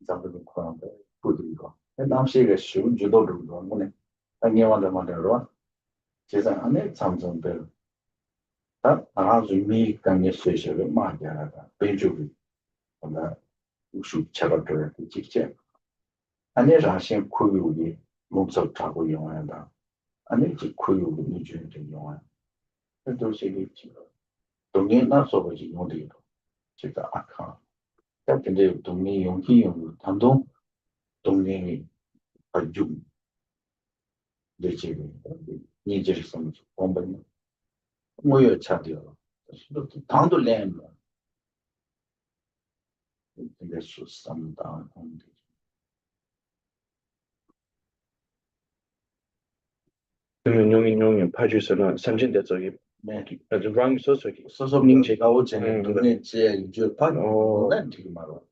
S2: 잡는 거한테 부드리고 남시가 쉬운 주도를 뭐네 당연한 말대로 제가 안에 참정들 다 아주 미간의 수식을 말하다 배주기 뭔가 우수 차가들 직접 안에 자신 구유기 몸속 타고 용한다 안에 지 구유기 유지는 용한 그래도 시기 동네 나서 보지 못해요 제가 아까 근데 동네 용기 용 단동 동네 아주 되지 이제를 좀 공부는 뭐여 차디요 당도 랜 근데 수상다
S1: 용인 파주에서는 선진대적이
S2: 네
S1: 아주 랑 소속이
S2: 소소민지가 오전에
S1: 그래.
S2: 동네 지에 이제
S1: 어,
S2: 파는 되게 말어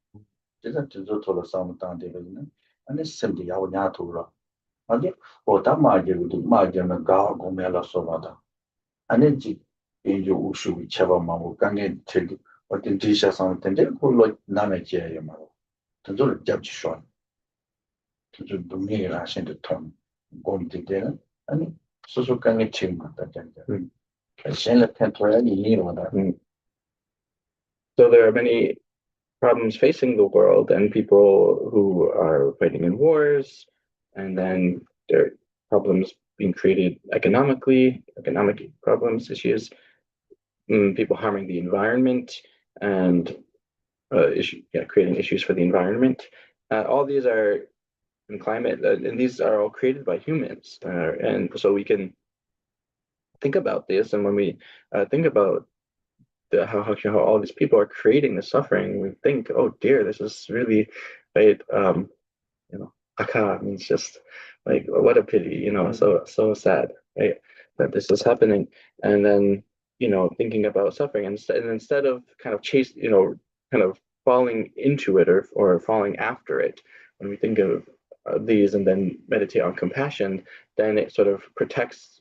S2: 제가 저도 돌아 싸움 당대거든요 아니 쌤도 야오냐 돌아 아니 보다 마제도 마제는 가 고메라 소바다 아니 지 이제 우슈 쳐봐만 강에 되게 어떤 디샤상 텐데 홀로 남의 지에 말어 저도 잡지 쇼 저 동네에 하신데 통 공기대는 아니 소속강에 지금 갔다 ਜਾਂ다 신뢰 펜토야 이해로다
S1: so there are many problems facing the world and people who are fighting in wars, and then there are problems being created economically, economic problems, issues, people harming the environment, and creating issues for the environment. All these are in climate, and these are all created by humans. And so we can think about this, and when we think about how all these people are creating the suffering, we think, oh dear, this is really right. Aka means just like what a pity, so sad, right? That this is happening, and then thinking about suffering, and instead of kind of kind of falling into it or falling after it, when we think of these and then meditate on compassion, then it sort of protects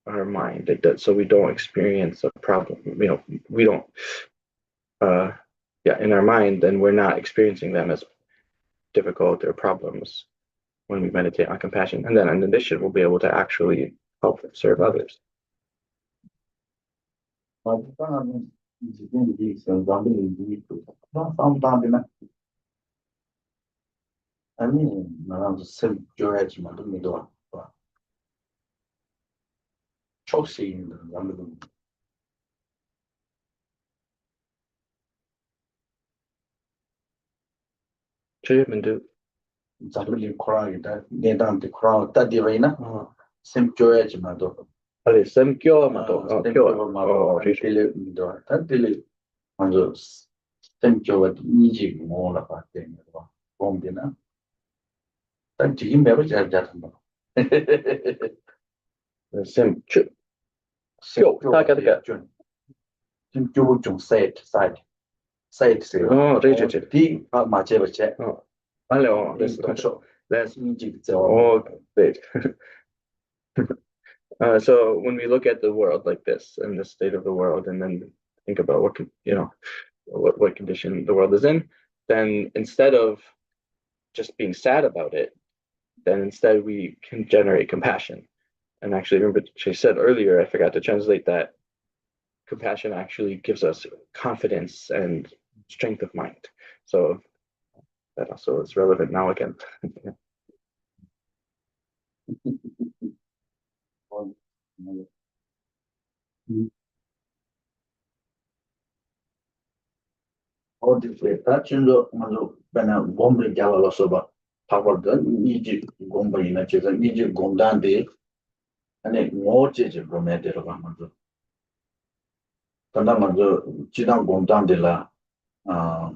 S1: our mind, so we don't experience a problem. We don't, uh, yeah, in our mind, then we're not experiencing them as difficult or problems when we meditate on compassion. And then in addition, we'll be able to actually help serve others.
S2: 맞다는 지금 이 생각이 있고 상담이나 아니 나랑 쌤 줘야지만 믿어 봐 초시 있는 남들
S1: Treatment.
S2: 자들이 코라이다 내단데 코라 따디바이나 쌤 줘야지만 도
S1: Allez, sem kyo mato.
S2: 쌤
S1: Kyo.
S2: 줘마도 딜레 믿어 따딜레 먼저 쌤 줘가 이지 뭐라 봤대 봐 봄비나 딱 지금 매로 잘 잡는 거
S1: Sem kyo.
S2: 좀 교육 좀 사이트세요.
S1: right.
S2: 디 맞제버체.
S1: Hello. Let's. Oh, wait. So when we look at the world like this and the state of the world, and then think about what condition the world is in, then instead of just being sad about it, then instead we can generate compassion. And actually, remember, she said earlier, I forgot to translate that compassion actually gives us confidence and strength of mind. So that also is relevant now again.
S2: 어디서 다친도 먼저 배나 bombe 잡아서 봐. 타거든 이지 공부이나 제가 이지 공단데 아니 뭐지지 보면 들어가 먼저. 그다음 먼저 지단 공단데라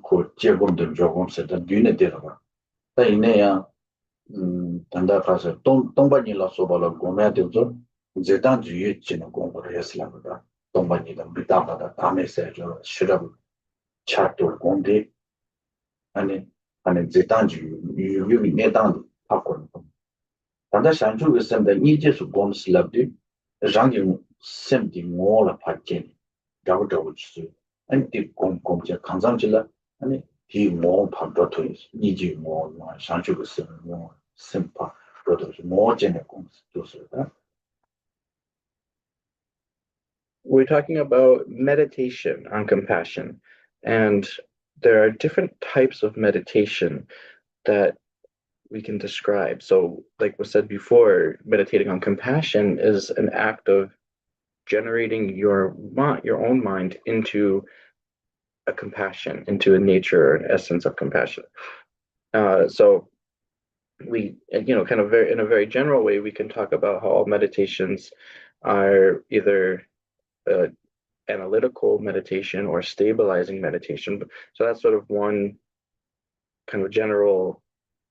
S2: 그 제공들 조금 세다 뒤에 들어가. 이내야 단다 가서 동반이라 소발로 고매야 되죠. 제단 주의 지는 공부를 했으라고다. 동반이가 비다마다 다음에서 저 실험 차트 공대 아니 제단 주 유유 내단 바꿔. 단다 산주 있는데 이제서 공스랍디 장기 샘디 몰라 파케. 가보자고 주스. 안티 공공제 강상질라 아니 디뭐 반도토 니지 뭐 상주고 쓰는 뭐 심파 그것도 뭐 전에 공부 도서다.
S1: We're talking about meditation on compassion, and there are different types of meditation that we can describe. So, like was said before, meditating on compassion is an act of generating your own mind into a compassion, into a nature, an essence of compassion. So we, kind of very in a very general way, we can talk about how all meditations are either uh, analytical meditation or stabilizing meditation. So that's sort of one kind of general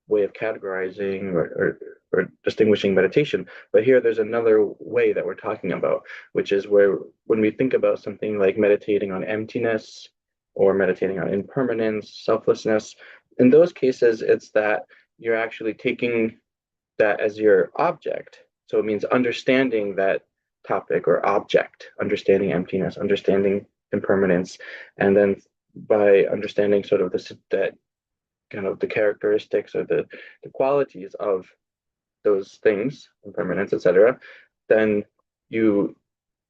S1: way of categorizing or distinguishing meditation. But here there's another way that we're talking about, which is where when we think about something like meditating on emptiness or meditating on impermanence, selflessness, in those cases, it's that you're actually taking that as your object. So it means understanding that topic or object, understanding emptiness, understanding impermanence, and then by understanding sort of that kind of the characteristics or the qualities of those things, impermanence, etc., then you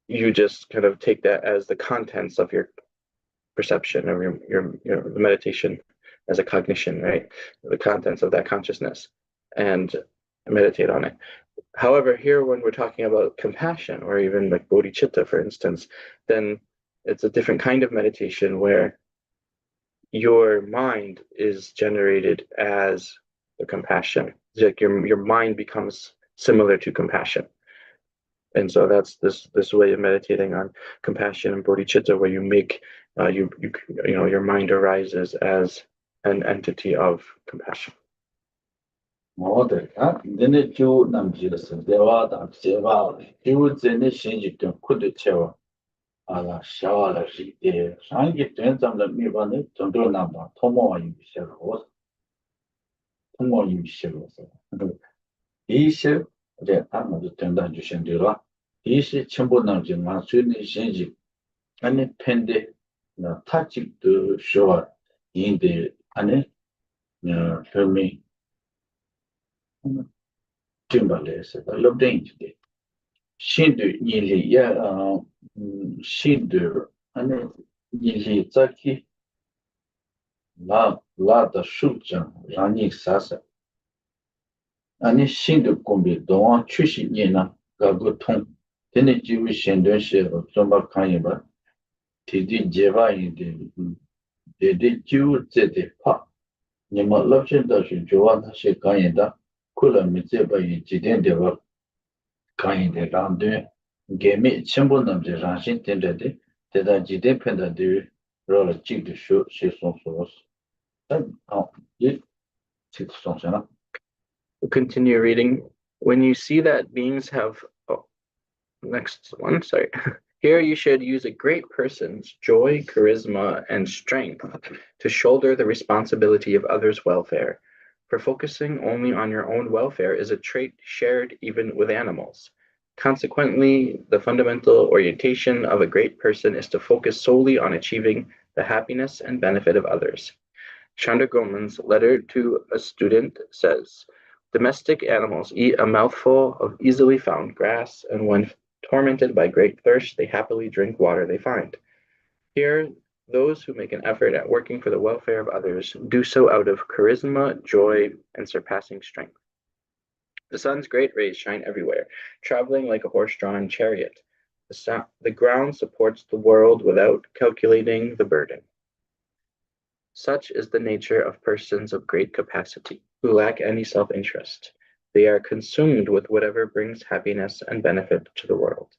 S1: you just kind of take that as the contents of your perception or your the meditation as a cognition, right? The contents of that consciousness, and meditate on it. However, here when we're talking about compassion or even like bodhicitta, for instance, then it's a different kind of meditation where your mind is generated as the compassion. It's like your mind becomes similar to compassion. And so that's this way of meditating on compassion and bodhicitta, where you make your mind arises as an entity of compassion.
S2: 뭐들까? 너네 주 남지였어. 대화다 제가 교전의 신직된 코드 채워. 알아 샤와라 시대. 상기 된점을 미반에 정도 남다. 토모와 임시로. 토모 임시로서. 이시 이제 아무도 된다 주신대로. 이시 전부 남지만 수는 신직 아니 팬데 나 타직도 쇼와 인데 아니 별미 timbalese da lobdenge shindu yili ya shindu ane yili zaki la da shukjan rani sasa ane shindu kumbi dowa chushi nyena gagu tong tene jiwi shindu shiro zomba kanyiba tidi jeva yinde dede jiwu zede pa nyema lobshin da shi jowa na shi kanyida kula mizeba yin jiden dewa kāyīnde rāndū gēmī chīmbū namzī rāngshīn tēndrēdī tēdā jīdē pēndā dīwī rōla jīgdī shū shī sōng sōs. Tā yī cīk sōng shēnā.
S1: We'll continue reading. When you see that beings have, next one, sorry. Here you should use a great person's joy, charisma, and strength to shoulder the responsibility of others' welfare. For focusing only on your own welfare is a trait shared even with animals. Consequently, the fundamental orientation of a great person is to focus solely on achieving the happiness and benefit of others. Chandragoman's letter to a student says, domestic animals eat a mouthful of easily found grass, and when tormented by great thirst, they happily drink water they find. Here, those who make an effort at working for the welfare of others do so out of charisma, joy, and surpassing strength. The sun's great rays shine everywhere, traveling like a horse-drawn chariot. The ground supports the world without calculating the burden. Such is the nature of persons of great capacity, who lack any self-interest. They are consumed with whatever brings happiness and benefit to the world.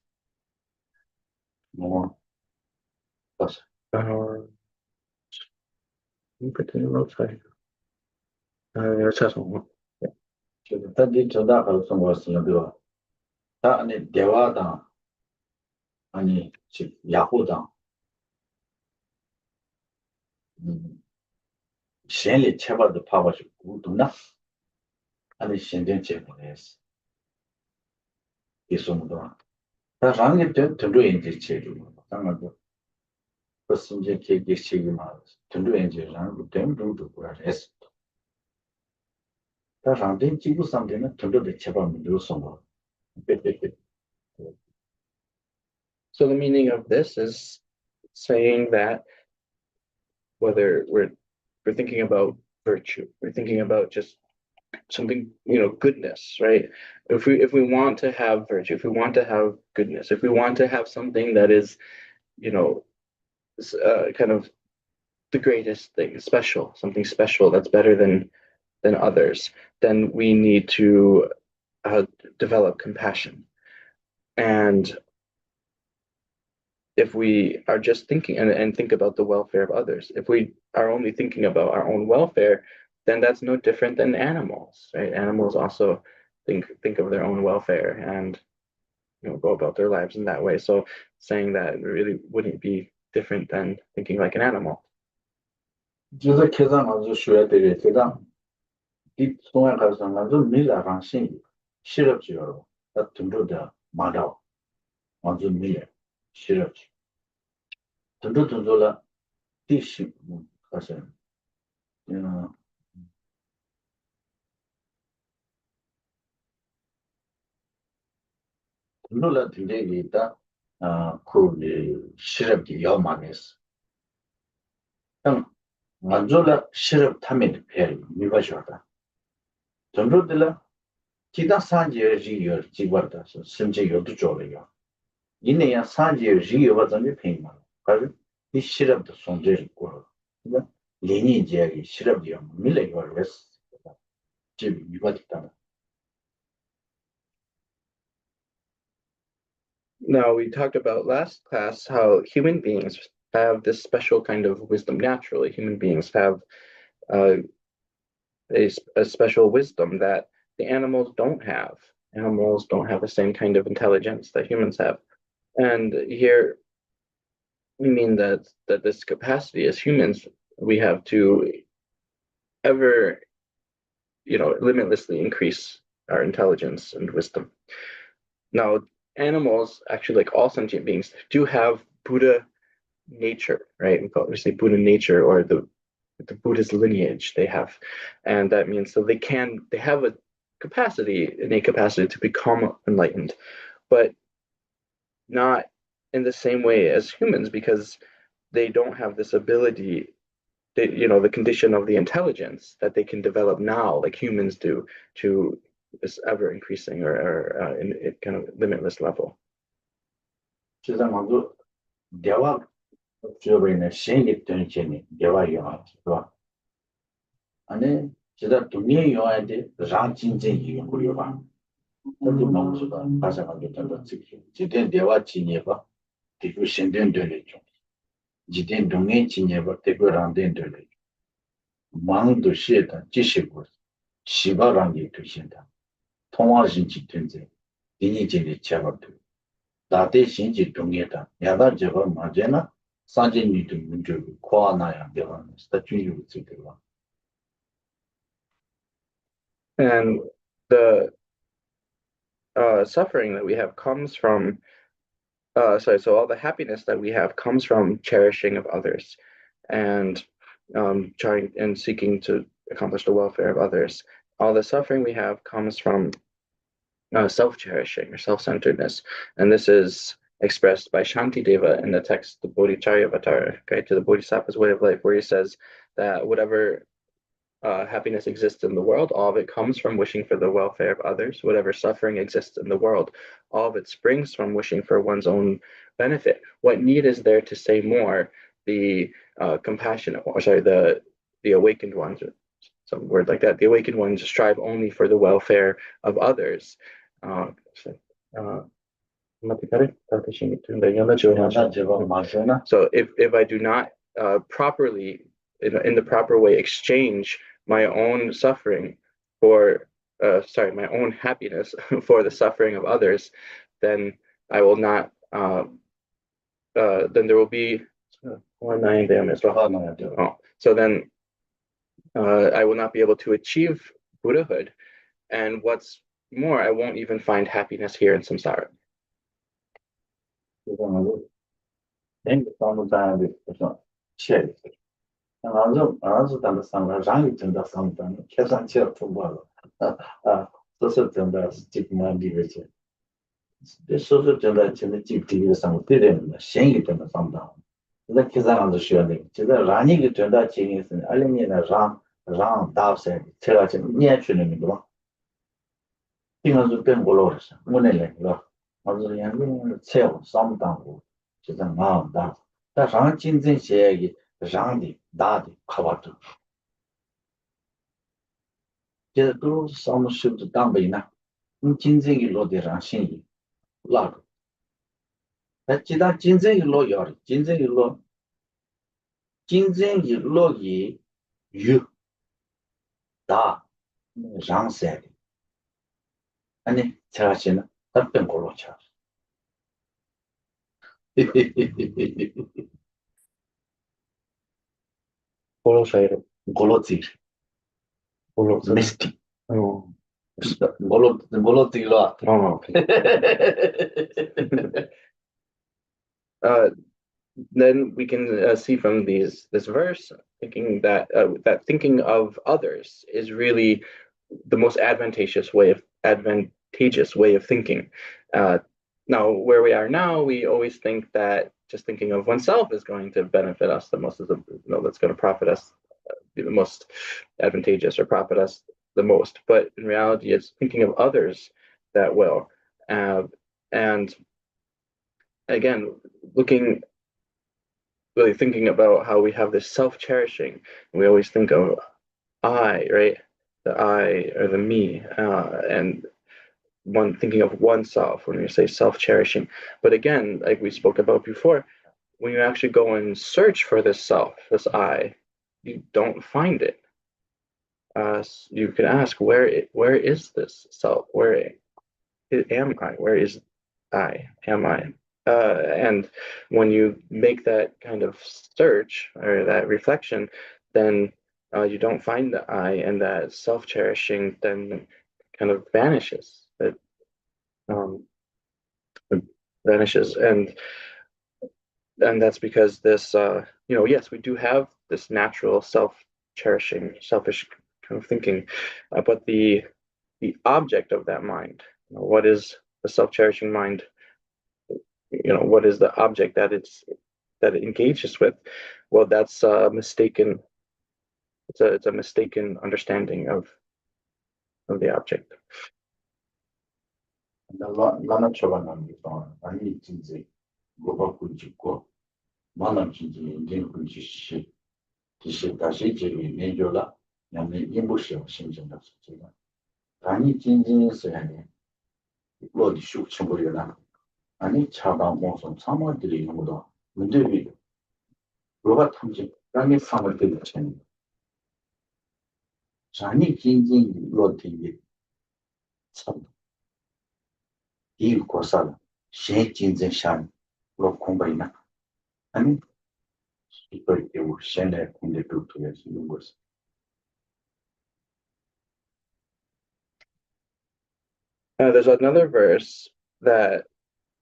S2: More. Plus. tādi chōdā kāla sōngwa sīla dīwa. Tā ane dewa dāng, ane yahu dāng, shenli cheba dā pāwa shi gu du na, ane shendēn cheba rēs. Kī sōng dōwa. Tā rāngi tō tō yīndi chē dōwa. Tā ngā dō. personje ke shigi ma tundu enje ran dem dum du ko res ta ran den chi bu sam den tundu de cheba mi do so
S1: So the meaning of this is saying that whether we're thinking about virtue, we're thinking about just something, goodness, right? If we want to have virtue, if we want to have goodness, if we want to have something that is, you know, kind of the greatest thing, special, something special that's better than others, then we need to uh, develop compassion. And if we are just thinking and think about the welfare of others, if we are only thinking about our own welfare, then that's no different than animals, right? Animals also think of their own welfare and go about their lives in that way. So saying that really wouldn't be different than thinking like an animal.
S2: juza keza ma zu shuya de keda di songa ka sa ma zu mi la ran shin shirap ji yo ta tundu da ma da ma zu mi le shirap ji tundu la di shi ka sa tundu la di le gi ta ku le shirap ji yo ma nes tam ma zu la shirap ta me de pe mi ba sha da tundu de la ki da san je ji yo ji wa da sim je yo du jo le yo 이내야 산지의 리어가 전에 페이만 가지 이 시럽도 손질 거 그러니까 레니 이야기 시럽이요 밀레가 레스 집 이거 있다
S1: Now, we talked about last class how human beings have this special kind of wisdom naturally. Human beings have uh, a special wisdom that the animals don't have. Animals don't have the same kind of intelligence that humans have. And here we mean that this capacity as humans we have to ever, limitlessly increase our intelligence and wisdom. Now, animals, actually, like all sentient beings, do have Buddha nature, right? We say Buddha nature or the Buddhist lineage they have, and that means so they have a innate capacity to become enlightened, but not in the same way as humans because they don't have this ability. The condition of the intelligence that they can develop now, like humans do, to this ever increasing or in kind of limitless level.
S2: 진짜 먼저 대화 주어버리는 신입 등치니 대화 영화 봐 아니 진짜 돈이 영화인데 랑진진 이용 거려 봐 근데 너무 좋다 가사가 됐다 지금 지된 대화 진입 봐 대표 신된 되는 좀 지된 동네 진입 봐 대표 랑된 되는 망도 시에다 지시고 시바랑이 되신다 통화진지 된제 이니진이 제법도 나대 신지 동의다 야다 제가 맞잖아 산진이도 문제고 코아나야 되는 스타트유로 쓰더라
S1: And the suffering that we have comes from so all the happiness that we have comes from cherishing of others and trying and seeking to accomplish the welfare of others. All the suffering we have comes from self-cherishing or self-centeredness, and this is expressed by Shantideva in the text the Bodhicharya Avatar, Guide to the Bodhisattva's Way of Life, where he says that whatever happiness exists in the world, all of it comes from wishing for the welfare of others. Whatever suffering exists in the world, all of it springs from wishing for one's own benefit. What need is there to say more? The compassionate, or sorry, the awakened ones, or some word like that. The awakened ones strive only for the welfare of others. So, uh,
S2: 야다 제가 맞잖아
S1: so if I do not properly, in the proper way, exchange my own suffering for, my own happiness for the suffering of others, then I will not. Then there will be one nine damage.
S2: 코아나야 돼
S1: Oh, so then I will not be able to achieve Buddhahood, and what's more, I won't even find happiness here in samsara.
S2: 그거는 English sometimes it's not share. And also than the summer, Rang in the summer, Kessan Chair to Ball. Social gender stigma division. The social gender genetic division didn't shame it in the sometime. The Kizan the shielding. To the running to that genius and alien round doves and television naturally. 띵어도 뺀 걸로 그랬어. 문에랭거. 맞아, 양은 채워, 싸움당고. 진짜 마음다. 다 랑 진진 시에기, 랑디, 나디, 가봤죠. 이제 또 싸움 쉽도 당배이나. 진진이 로디랑 신이, 라고. 지다 진진이 로 요리, 진진이 로기, 유, 다, 랑세. 아니, 제가 지는 답변 걸로 쳐.
S1: Polo Shairo.
S2: 걸로지,
S1: Polo
S2: 미스틱.
S1: Oh.
S2: 뭘로 찔러?
S1: Oh, okay. Uh, then we can see from this verse thinking that thinking of others is really the most advantageous way of thinking. Now, where we are now, we always think that just thinking of oneself is going to benefit us the most, that's going to profit us, be the most advantageous or profit us the most. But in reality, it's thinking of others that will. And again, really thinking about how we have this self-cherishing. We always think of I, right? The I or the me, and one thinking of oneself when we say self-cherishing. But again, like we spoke about before, when you actually go and search for this self, this I, you don't find it. You can ask, where is this self? Where am I? Where is I? Am I? And when you make that kind of search or that reflection, then you don't find the I, and that self-cherishing then kind of vanishes. Um, it vanishes, and that's because this, yes, we do have this natural self-cherishing, selfish kind of thinking, but the object of that mind, what is the self-cherishing mind? What is the object that it engages with? Well, that's a mistaken. It's a mistaken understanding of the object.
S2: 나는 초반합니다. 아니, 진짜, 뭐가 굵직고, 만남 진짜 인생 굵직시, 기시 다시 제기 내줘라, 나는 인부시오, 심정다, 제가. 아니, 진진스야네, 어디 슉 쳐버려라. 아니, 차가 모som 사모들이 이거보다 문제비, 뭐가 탐지, 땅에 삼을 때도 채는. 아니, 진진, 로티, 참, 이 고사는, 신 진진 샤는, 로 공부이나. 아니, 이걸 때우 신의 공대 교토에서 이런 것을.
S1: There's another verse that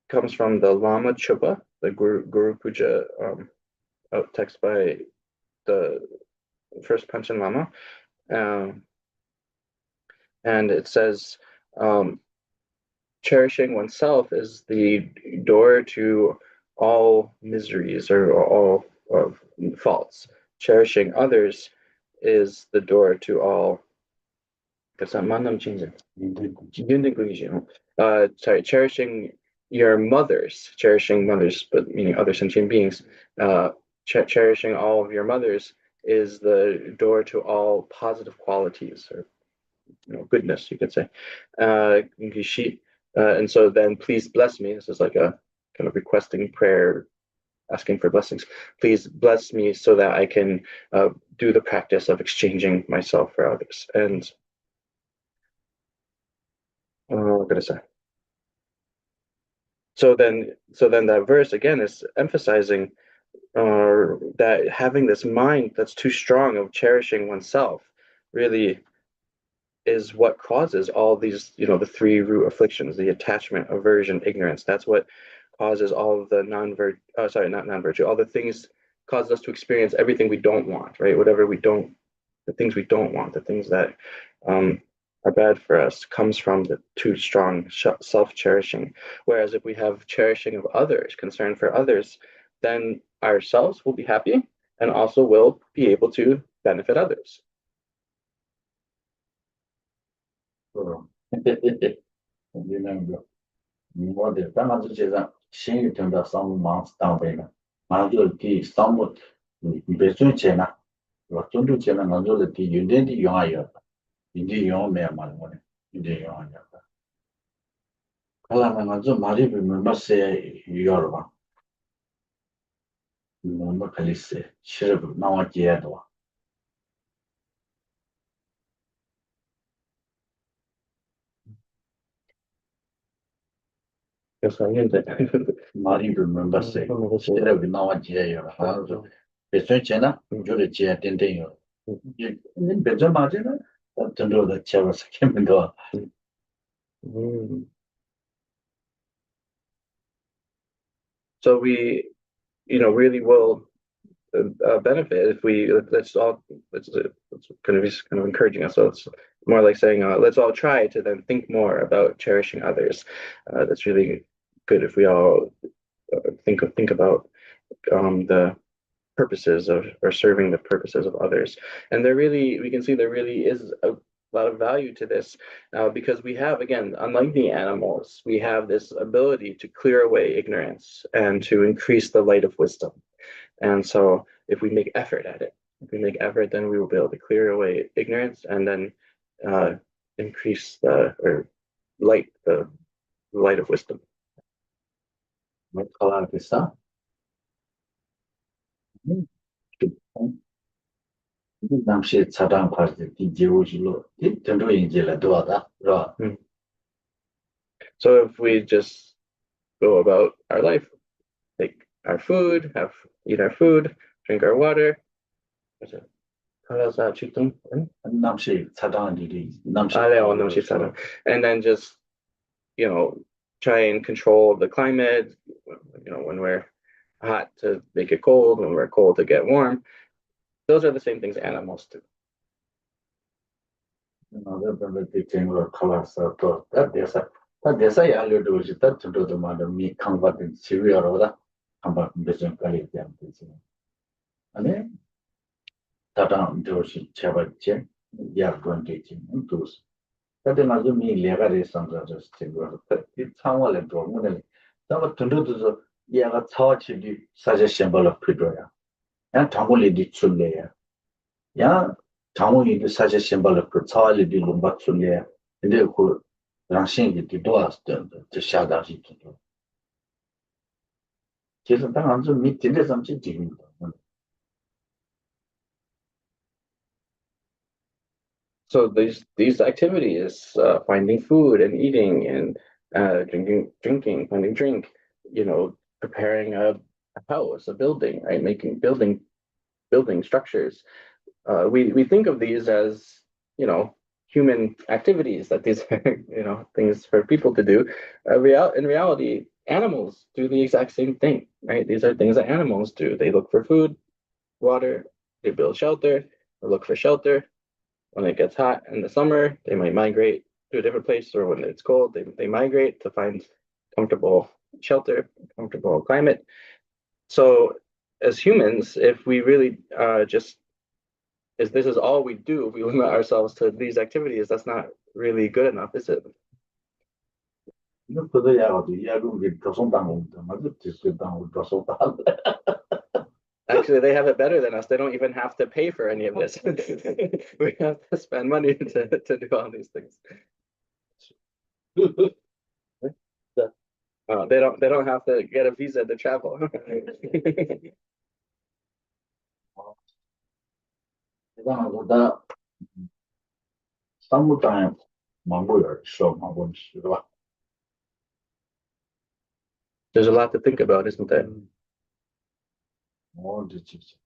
S1: comes from the Lama Chupa, the Guru Puja text by the first Panchen Lama, um, and it says, cherishing oneself is the door to all miseries or all of faults. Cherishing others is the door to all. Cherishing cherishing mothers, but meaning other sentient beings. Cherishing all of your mothers is the door to all positive qualities, or goodness, you could say. And so then please bless me. This is like a kind of requesting prayer, asking for blessings. Please bless me so that I can do the practice of exchanging myself for others. And what could I say? So then that verse again is emphasizing that having this mind that's too strong of cherishing oneself really is what causes all these, the three root afflictions, the attachment, aversion, ignorance. That's what causes all of the not non-virtue, all the things causes us to experience everything we don't want, right? Whatever we don't, the things we don't want, the things that um, are bad for us, comes from the too strong self-cherishing. Whereas if we have cherishing of others, concern for others, then ourselves will be happy and also will be able to benefit others.
S2: 그럼. 우리는 뭐 대단한 주제가 신이 된다 싸움 마스 다음에는 마저티 싸움 배순체나 뭐 존중체나 나저티 윤den디 용아요 인디 용매 말은 거네 인디 용아요 그러면 아주 말이 뭐세 이거로 뭐 칼리세 싫어 나와 지야도
S1: 그래서 현재
S2: 말이 뭐세 싫어 나와 지야요 하고 배순체나 저를 지야 된대요 이 배전 맞으나 전도도 제가 생각도
S1: mm. So we, really will benefit if we let's kind of encouraging us. So it's more like saying, let's all try to then think more about cherishing others. That's really good if we all think about the purposes of or serving the purposes of others. And we can see there really is a lot of value to this because we have, again, unlike the animals, we have this ability to clear away ignorance and to increase the light of wisdom. And so if we make effort at it, if we make effort, then we will be able to clear away ignorance and then uh, increase or light the light of wisdom.
S2: 뭐 가라겠어? 남시 차단 파트 디제오실로 전도 인제라 도와다 그러
S1: So if we just go about our life, take our food, eat our food, drink our water.
S2: 남시 차단 일이 남시
S1: And then just, try and control the climate, when we're hot to make it cold, when we're cold to get warm. Those are the same things animals do.
S2: 대사야 알려주고 다 저도 말은 미 강바된 지위여러다 한번 무슨 깔이 되는 거지 아니 다다 도시 제발제 야건 되지 도시 근데 맞아 미 레가리 상자저 친구가 이 상황을 보면은 나 전도도 얘가 차와치기 사제 심벌을 필요야 야 당골이 출래야 야 당원이 사제 심벌을 그 차와리디 롱바 출래야 근데 그 당신이 뒤도왔을 때 샤다지 또 그래서 당한 좀 밑에 잠시 지금도
S1: So these activities, finding food and eating and drinking, finding drink, preparing a house, a building, right? Building structures. We think of these as, human activities, that these are, things for people to do. In reality, animals do the exact same thing, right? These are things that animals do. They look for food, water, they build shelter, they look for shelter. When it gets hot in the summer, they might migrate to a different place, or when it's cold, they migrate to find comfortable shelter, comfortable climate. So as humans, if we really just is this is all we do, if we limit ourselves to these activities, that's not really good enough, is it?
S2: 그도 야가도 야구기 도송당원도 맞아 뒤스당원 도송당
S1: Actually, they have it better than us. They don't even have to pay for any of this. We have to spend money to do all these things. They don't have to get a visa to travel.
S2: 대단하다 사무장에 망고를 쇼 망고 싫어
S1: There's a lot to think about, isn't there?
S2: 진짜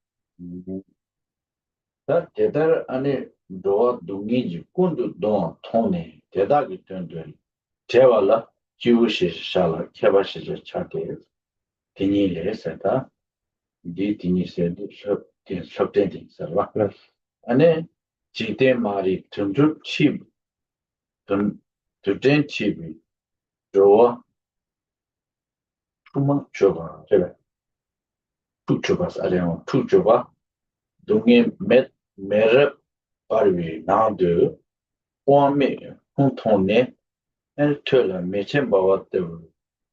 S2: 다 대달 안에 너 동기지 군도 너 통네 대달이 된들 제발라 지우시 샬라 케바시 차게 디니레 세다 디 디니세도 섭텐디 살바
S1: Yes.
S2: 안에 지대 말이 전주 치 전 주된 치비 저와 투마 줘봐 제가 투 줘봐 알아요 투 줘봐 동에 몇 메르 바르비 나드 포함해 혼통네 엘트라 메쳔바와데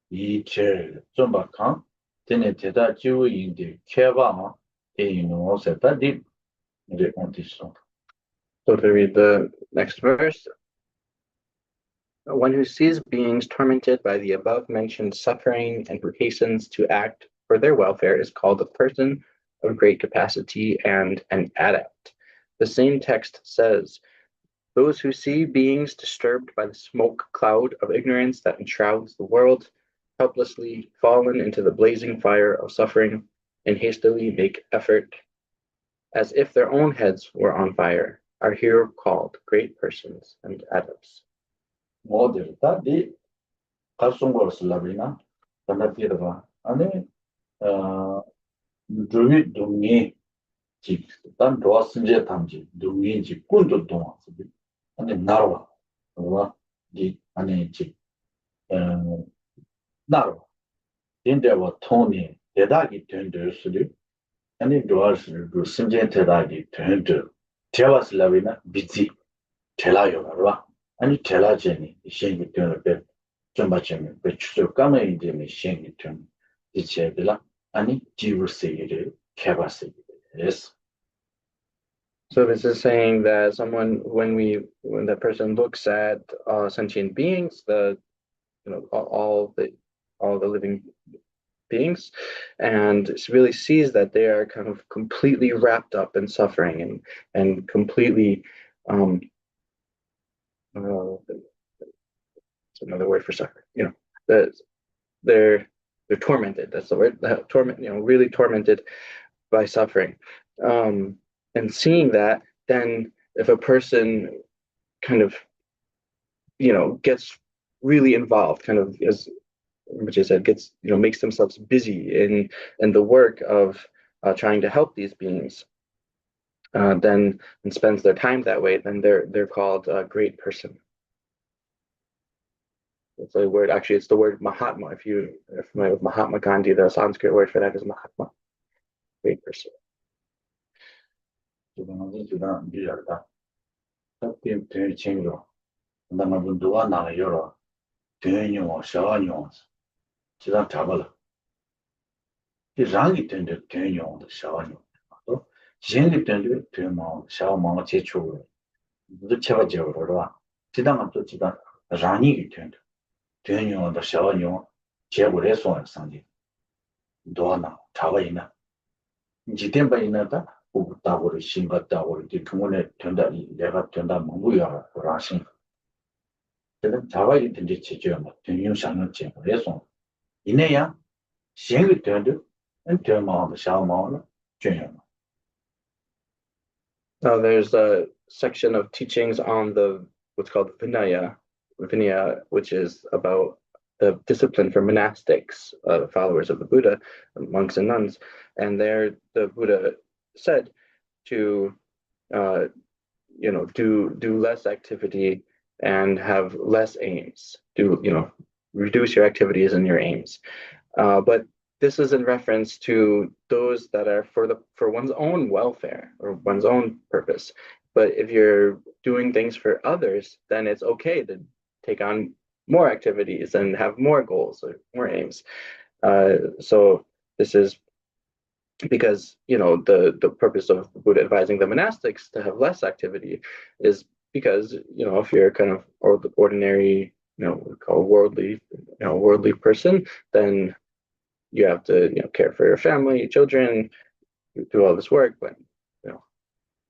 S2: 이체 좀바칸 테네 테다 지우인데 케바 에이노세다 디 레콘티션
S1: So to read the next verse, one who sees beings tormented by the above mentioned suffering and who hastens to act for their welfare is called a person of great capacity and an adept. The same text says, those who see beings disturbed by the smoke cloud of ignorance that enshrouds the world, helplessly fallen into the blazing fire of suffering, and hastily make effort as if their own heads were on fire, are here called great persons and adepts.
S2: 모델다 디 가송거스라비나 단다티르바 아니 어 조미 동니 집단 도와슨제 탐지 동니 집 군도 동아서 아니 나와 와 디 아니 집 나와 인데와 토니 대다기 된들스리 아니 도와스 그 신제 대다기 된들 대와슬라비나 비지 텔라요 봐 아니 텔라제니 신기 되는 좀 맞으면 배추도 까매 이제 신기 좀 이제들라 아니 지루세를 개발세 yes
S1: So this is saying that when that person looks at sentient beings, all the living beings, and really sees that they are kind of completely wrapped up in suffering and completely it's another word for suffering. That they're tormented. That's the word. Torment. Really tormented by suffering. And seeing that, then if a person kind of gets really involved, kind of as which I said, gets makes themselves busy in the work of trying to help these beings, then and spends their time that way, then they're called a great person. It's a word. Actually, it's the word Mahatma. If you are familiar with Mahatma Gandhi, the Sanskrit word for that is Mahatma, great person.
S2: 지금은 주다 미라다 답변 될 챙겨 나만 누가 나가 열어 대녀 샤녀 지단 잡아라 이 랑이 된데 대녀 샤녀 또 진리 된데 대마 샤마 제초 그 제가 지단만 또 지단 랑이 된데 대녀 샤녀 제고래서 상지 도하나 잡아 있나 지템바 있나다 우다고를 신갔다고 이렇게 그문에 된다 내가 된다 뭐야 라신 그럼 자바이 된지 지죠 뭐 등용상은 제 그래서 이내야 시행이 되는데 엔터마도 샤마는 중요
S1: Now, there's a section of teachings on the what's called Vinaya, which is about the discipline for monastics, followers of the Buddha, monks and nuns. And there, the Buddha said to, do less activity and have less aims. Reduce your activities and your aims. But this is in reference to those that are for one's own welfare or one's own purpose. But if you're doing things for others, then it's okay to take on more activities and have more goals or more aims. So this is because the purpose of Buddha advising the monastics to have less activity is because if you're kind of ordinary, we call worldly person, then you have to care for your family, children, do all this work. But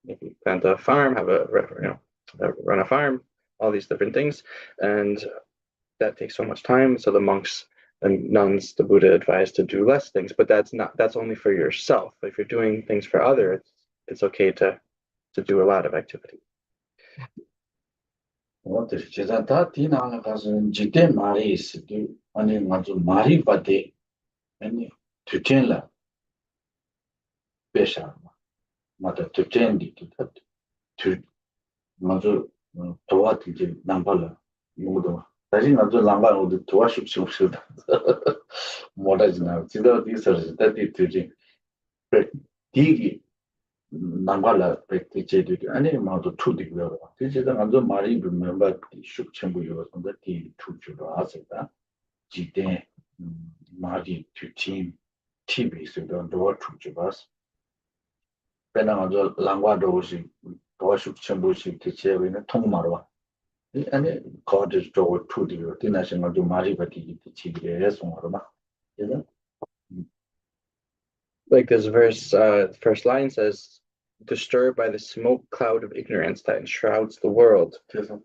S1: if you plant a farm, run a farm, all these different things, and that takes so much time. So the monks and nuns, the Buddha advised to do less things, but that's only for yourself. If you're doing things for others, it's okay to do a lot of activity.
S2: 어때? 제가 다 디나가 가서 지대 말이 있어도 아니 맞아 말이 받대 아니 뒤텐라 배샤 맞아 뒤텐디 뒤 맞아 도와드지 남발라 뭐도 다시 맞아 남발도 도와주십시오 뭐라지나 지도 디서스 다디 뒤지 디기 남발라 백티제도 아니 맞아 투디고요 디제가 맞아 말이 멤버 숙청부요 근데 디 투주로 하세요 지대 마디 투팀 TV에서도 도와주죠. 배나가서 랑과도시 도와주천부시 대체에는 통마로 아니 거기서 저 투디로 디나싱을 좀 많이 받기 지기에 송으로 막 그래서
S1: Like this verse, first line says, disturbed by the smoke cloud of ignorance that enshrouds the world.
S2: 그래서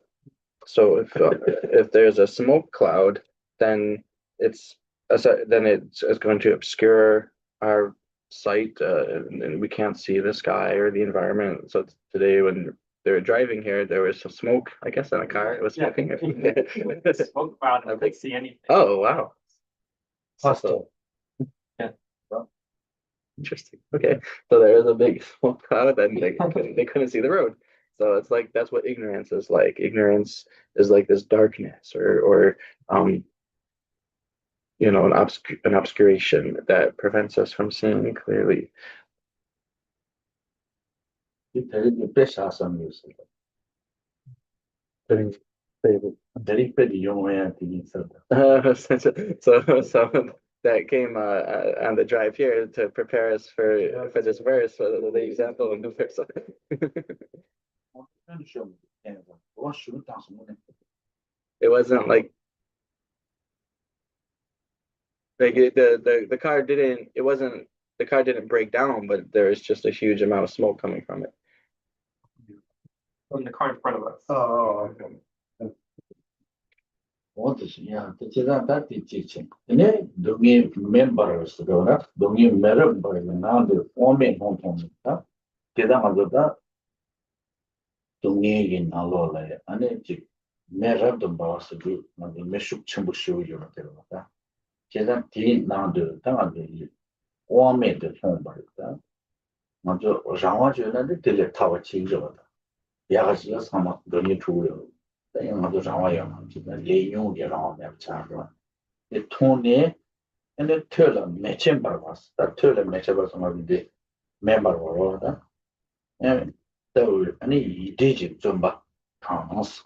S1: So if there's a smoke cloud, then it's going to obscure our sight, and we can't see the sky or the environment. So today, when they were driving here, there was some smoke, I guess, in a car. It was smoking.
S3: Smoke cloud, I couldn't see anything.
S1: Oh, wow.
S2: 파스토
S1: Interesting. Okay, so there is a big smoke cloud, and they couldn't see the road. So it's like that's what ignorance is like. Ignorance is like this darkness, or an obscuration that prevents us from seeing clearly.
S2: 이 대리 배사선 있어요. 대리 배리 용어야 되기 있었다.
S1: So that came on the drive here to prepare us for this verse, for the example in the verse. It wasn't like the car didn't it wasn't the car didn't break down, but there was just a huge amount of smoke coming from it.
S3: From the car in front of us.
S1: Oh, okay.
S2: 어디야? 제가 다 뒤지지. 근데 동의 멤버로서 그러나 동의 멤버는 나도 오면 혼통다. 게다가 동의인 나로래. 아니 지 매럽도 봐서 그 나도 매숙 첨부 쉬우요 되거든. 제가 뒤 나도 당하게 오면도 통발다. 먼저 장화주는데 들려 타고 친구다. 야가지가 사막 너니 주고요. 아마도 장화요. 지금 레용 게랑 매차로. 이 통에 근데 틀어 매체 봐봤어. 다 틀어 매체 봐서 말인데 멤버로다. 에, 또 아니 이제지 좀 봐. 강스.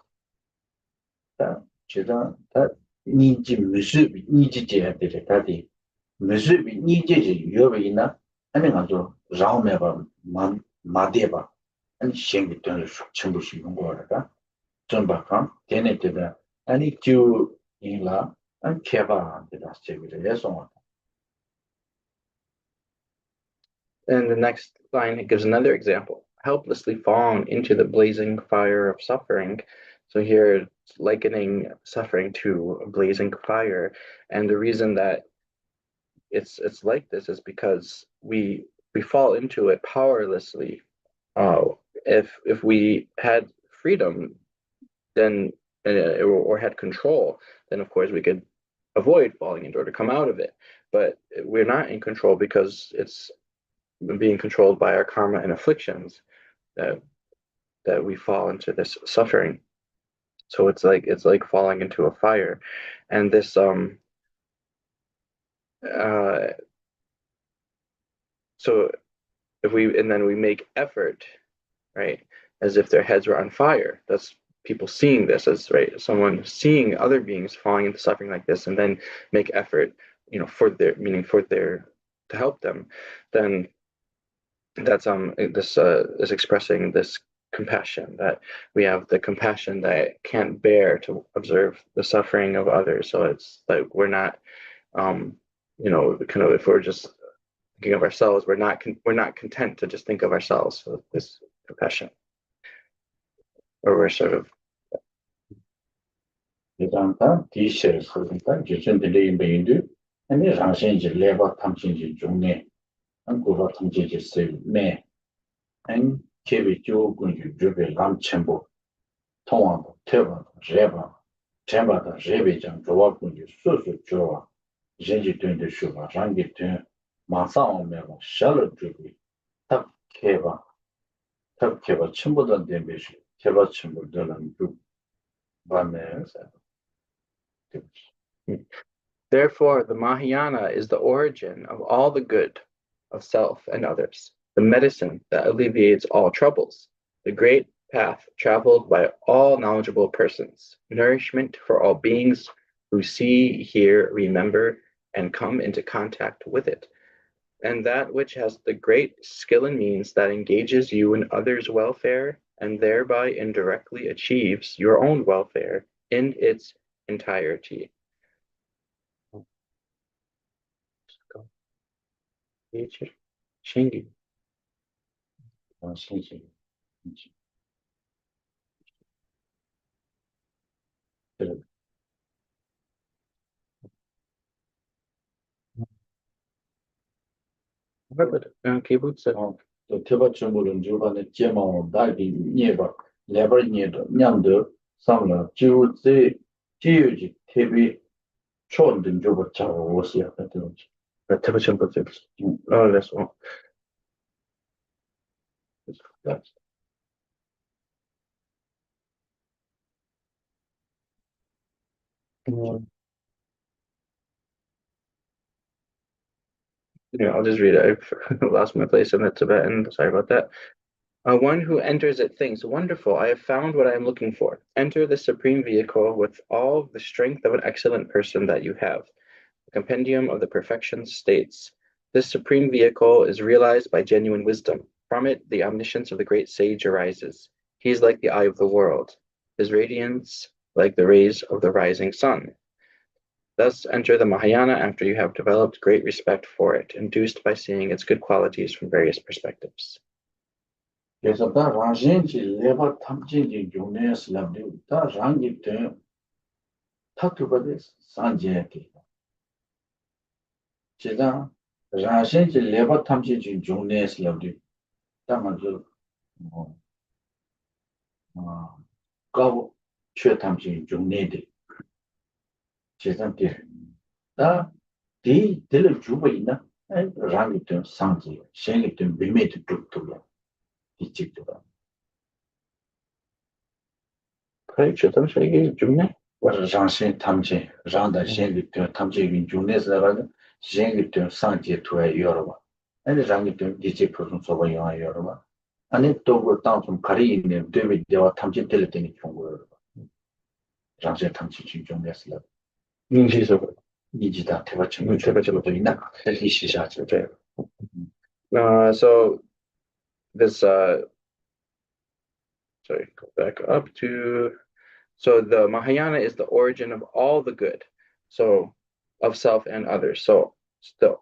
S2: 다 제가 다 니지 무슨 니지 제야 돼. 다디 무슨 니지 요베이나 아니 가서 라오메바 마데바 아니 생기 때문에 전부 쉬는 거라다. 좀 봐봐. 걔네들은 아니 주 인라 안 케바 데다 세비를 해서
S1: And the next line gives another example. Helplessly falling into the blazing fire of suffering. So here it's likening suffering to a blazing fire. And the reason that it's like this is because we fall into it powerlessly. If we had freedom, then or had control, then of course we could avoid falling into it or come out of it. But we're not in control because it's being controlled by our karma and afflictions that we fall into this suffering. So it's like falling into a fire, and this so if we and then we make effort, right, as if their heads were on fire. That's people seeing this as right, someone seeing other beings falling into suffering like this, and then make effort, for their meaning for their to help them. Then that's this expressing this compassion that we have the compassion that can't bear to observe the suffering of others. So it's like we're not kind of if we're just thinking of ourselves, we're not content to just think of ourselves with this compassion, or we're sort of
S2: 일단다 디셔를 쓰니까 주전들이 메인도 아니 장신지 레버 탐신지 중에 한국어 탐진지 쓰네 한 케비 조금 유럽의 남천부 통화도 태바 제바 쳔바다 제베장 조합군이 수수 조와 젠지 된데 쇼바 장기 된 마사오메고 샬로 주기 딱 개바 딱 개바 첨보던 데베시 개바 첨보들은 그 반에서
S1: Therefore, the Mahayana is the origin of all the good of self and others, the medicine that alleviates all troubles, the great path traveled by all knowledgeable persons, nourishment for all beings who see, hear, remember, and come into contact with it, and that which has the great skill and means that engages you in others' welfare and thereby indirectly achieves your own welfare in its entirety. Shingi.
S2: 신시
S1: Kibutsu.
S2: 또 태바 첨보는 주반에 제마오 달비 니에바 레버 니에도 냠도 상라 주제 지유지 태비 초원든 주버 차고 오시야 같은
S1: Tibetans. Oh, that's one.
S2: That's
S1: Yeah, I'll just read it. I've lost my place in the Tibetan. Sorry about that. One who enters it thinks, wonderful, I have found what I am looking for. Enter the supreme vehicle with all the strength of an excellent person that you have. The compendium of the perfection states, this supreme vehicle is realized by genuine wisdom. From it, the omniscience of the great sage arises. He is like the eye of the world, his radiance like the rays of the rising sun. Thus enter the Mahayana after you have developed great respect for it, induced by seeing its good qualities from various perspectives.
S2: 그래서 다 라젠지 레바 탐진지 요네스 랍디 다 랑기 때 타투바데 산제티 제가 라젠지 레바 탐진지 요네스 랍디 다 먼저 가고 최 탐진지 요네데 제산테 다디 들 주바 있나 랑기 때 산제 셴기 때 비메트 뚝뚝 이직도다
S1: 그래, 주담식이 좋네.
S2: 장신 탐지, 장다 신기 때 탐지 중에서 가지고 신기 때 상지 투에 여러봐. 아니 장기 때 디지 프로그램 소바 영화 여러봐. 아니 또그 땅좀 가리 있는 데비 대와 탐지 될 때니 총고 여러봐. 장신 탐지 중에서
S1: 인지서.
S2: 이지다 대화청 대화적으로 있나? 이 시사죠.
S1: So this sorry, go back up to so the Mahayana is the origin of all the good, so of self and others. So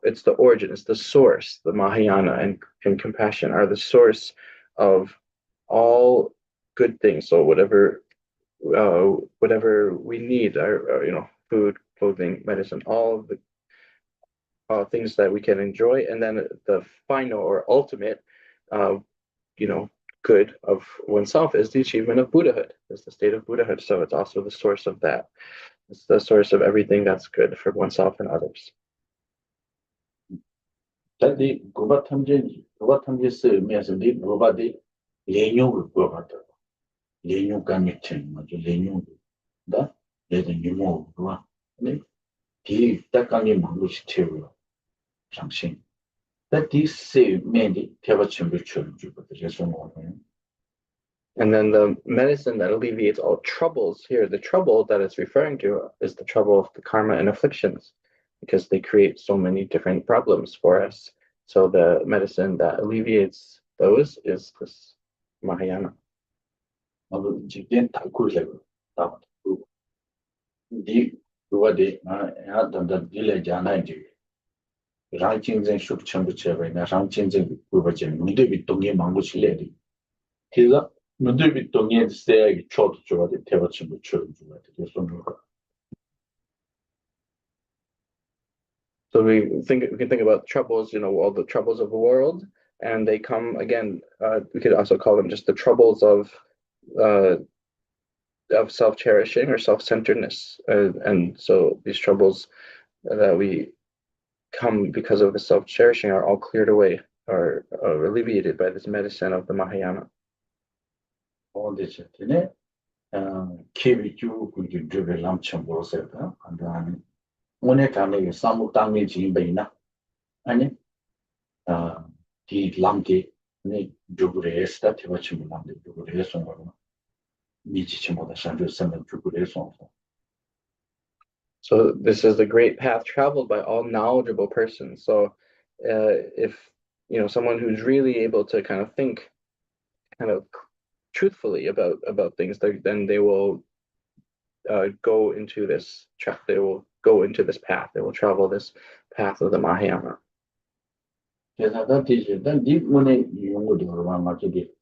S1: it's the origin, it's the source. The Mahayana and compassion are the source of all good things. So whatever we need, our food, clothing, medicine, all of the things that we can enjoy, and then the final or ultimate, uh, good of oneself is the achievement of Buddhahood, is the state of Buddhahood. So it's also the source of that. It's the source of everything that's good for oneself and others.
S2: 자디 고바 탐지 쓰면서 네 고바디 레뉴를 고바다. 레뉴 감미팅 맞죠? 레뉴다. 레드 뉴모 그와. 네. 디 딱강이 망고시 태우요. 장신. That this say mainly
S1: And then the medicine that alleviates all troubles here, the trouble that it's referring to is the trouble of the karma and afflictions, because they create so many different problems for us. So the medicine that alleviates those is this Mahayana.
S2: 랑징쟁 숙청부처베나 랑징쟁 부버제 문대비 동에 망고실래디 그래서 문대비 동에 세야기 초도 좋아데 대버침부 처럼 좋아데 그래서
S1: So we can think about troubles, all the troubles of the world, and they come again. We could also call them just the troubles of of self-cherishing or self-centeredness, and so these troubles that we come because of the self-cherishing are all cleared away or alleviated by this medicine of the Mahayana.
S2: All this, keep you could you do the lump chambers, and then when it can some damage in Baina, and the lumpy, Jugres, that you watch him on the Jugres on Michimo, the Sandra Summit Jugres on.
S1: So this is the great path traveled by all knowledgeable persons. So if someone who's really able to kind of think kind of truthfully about things, then they will go into this track. They will go into this path. They will travel this path of the Mahayana.
S2: That is, then deep when you would run much of it.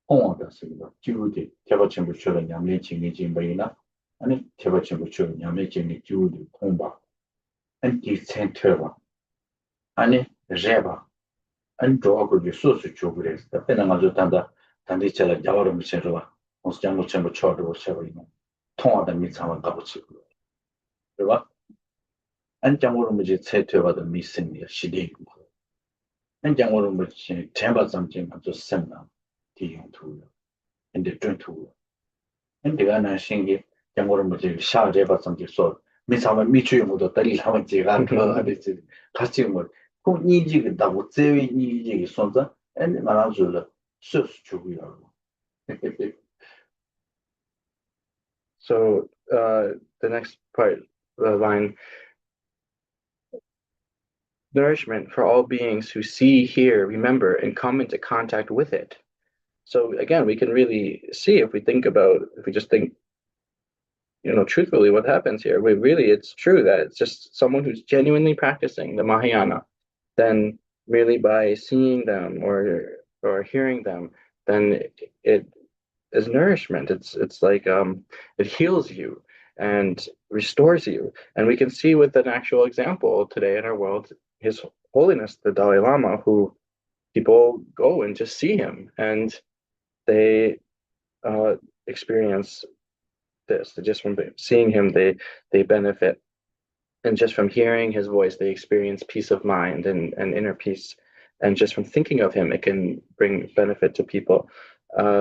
S2: Oh, that's it. Judy, Tabachim Children, I'm making it in Baina, and Tabachim Children, I'm making it Judy, Tomba, and it's Centerva, and Reba, and Dog the sausage Jugres, the Penamazutanda, and it's a Javarum Centrova, on Jango Chamber Charter or Severino, Tom and Midsummer Gabuchi. And Jamurum is said to have the missing she did. And Jamurum was temper something of the seminar, the tool, and the drink tool. And the Anna Shingi, Jamurum was shot about something sort. Miss Hammer Mitchell would tell you how much you got and it's customer. Who needs you that would say you sonza and Maranzula, so to
S1: So the next part, the line, nourishment for all beings who see, hear, remember, and come into contact with it. So again, we can really see if we just think, truthfully what happens here. It's true that it's just someone who's genuinely practicing the Mahayana, then really by seeing them or hearing them, then it is nourishment. It's like it heals you and restores you. And we can see with an actual example today in our world, His Holiness the Dalai Lama, who people go and just see him and they experience this. Just from seeing him, they benefit, and just from hearing his voice, they experience peace of mind and inner peace. And just from thinking of him, it can bring benefit to people.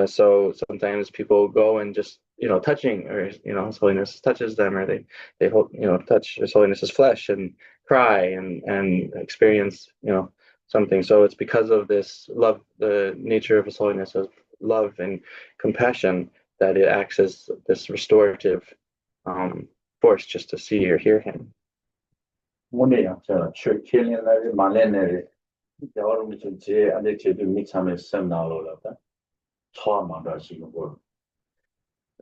S1: So sometimes people go and just touching, or His Holiness touches them, or they hold, touch His Holiness's flesh and cry and experience something. So it's because of this love, the nature of His Holiness of love and compassion, that it acts as this restorative force just to see or hear him.
S2: Money, killing Malenary, the origin J and the Mixam seminar. Trauma, Singapore.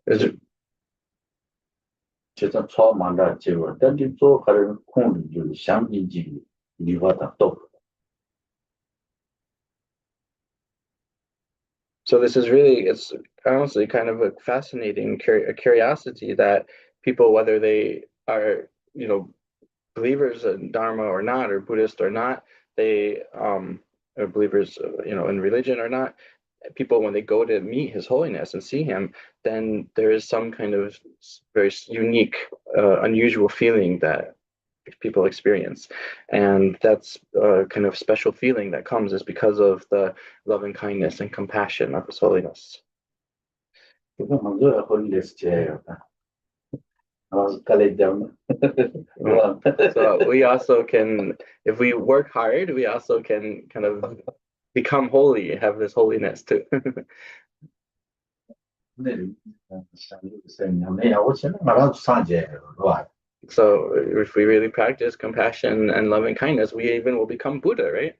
S1: Is it,
S2: Just a trauma that you were that you saw her corn, you shambling G, Nivata top.
S1: so this is it's honestly kind of a fascinating curiosity that people, whether they are, believers in Dharma or not, or Buddhist or not, they are believers, in religion or not, people, when they go to meet His Holiness and see him, then there is some kind of very unique, unusual feeling that people experience, and that's a kind of special feeling that comes is because of the love and kindness and compassion of His Holiness. So we also can, if we work hard, we also can kind of become holy, have this holiness too. So if we really practice compassion and loving kindness, we even will become Buddha, right?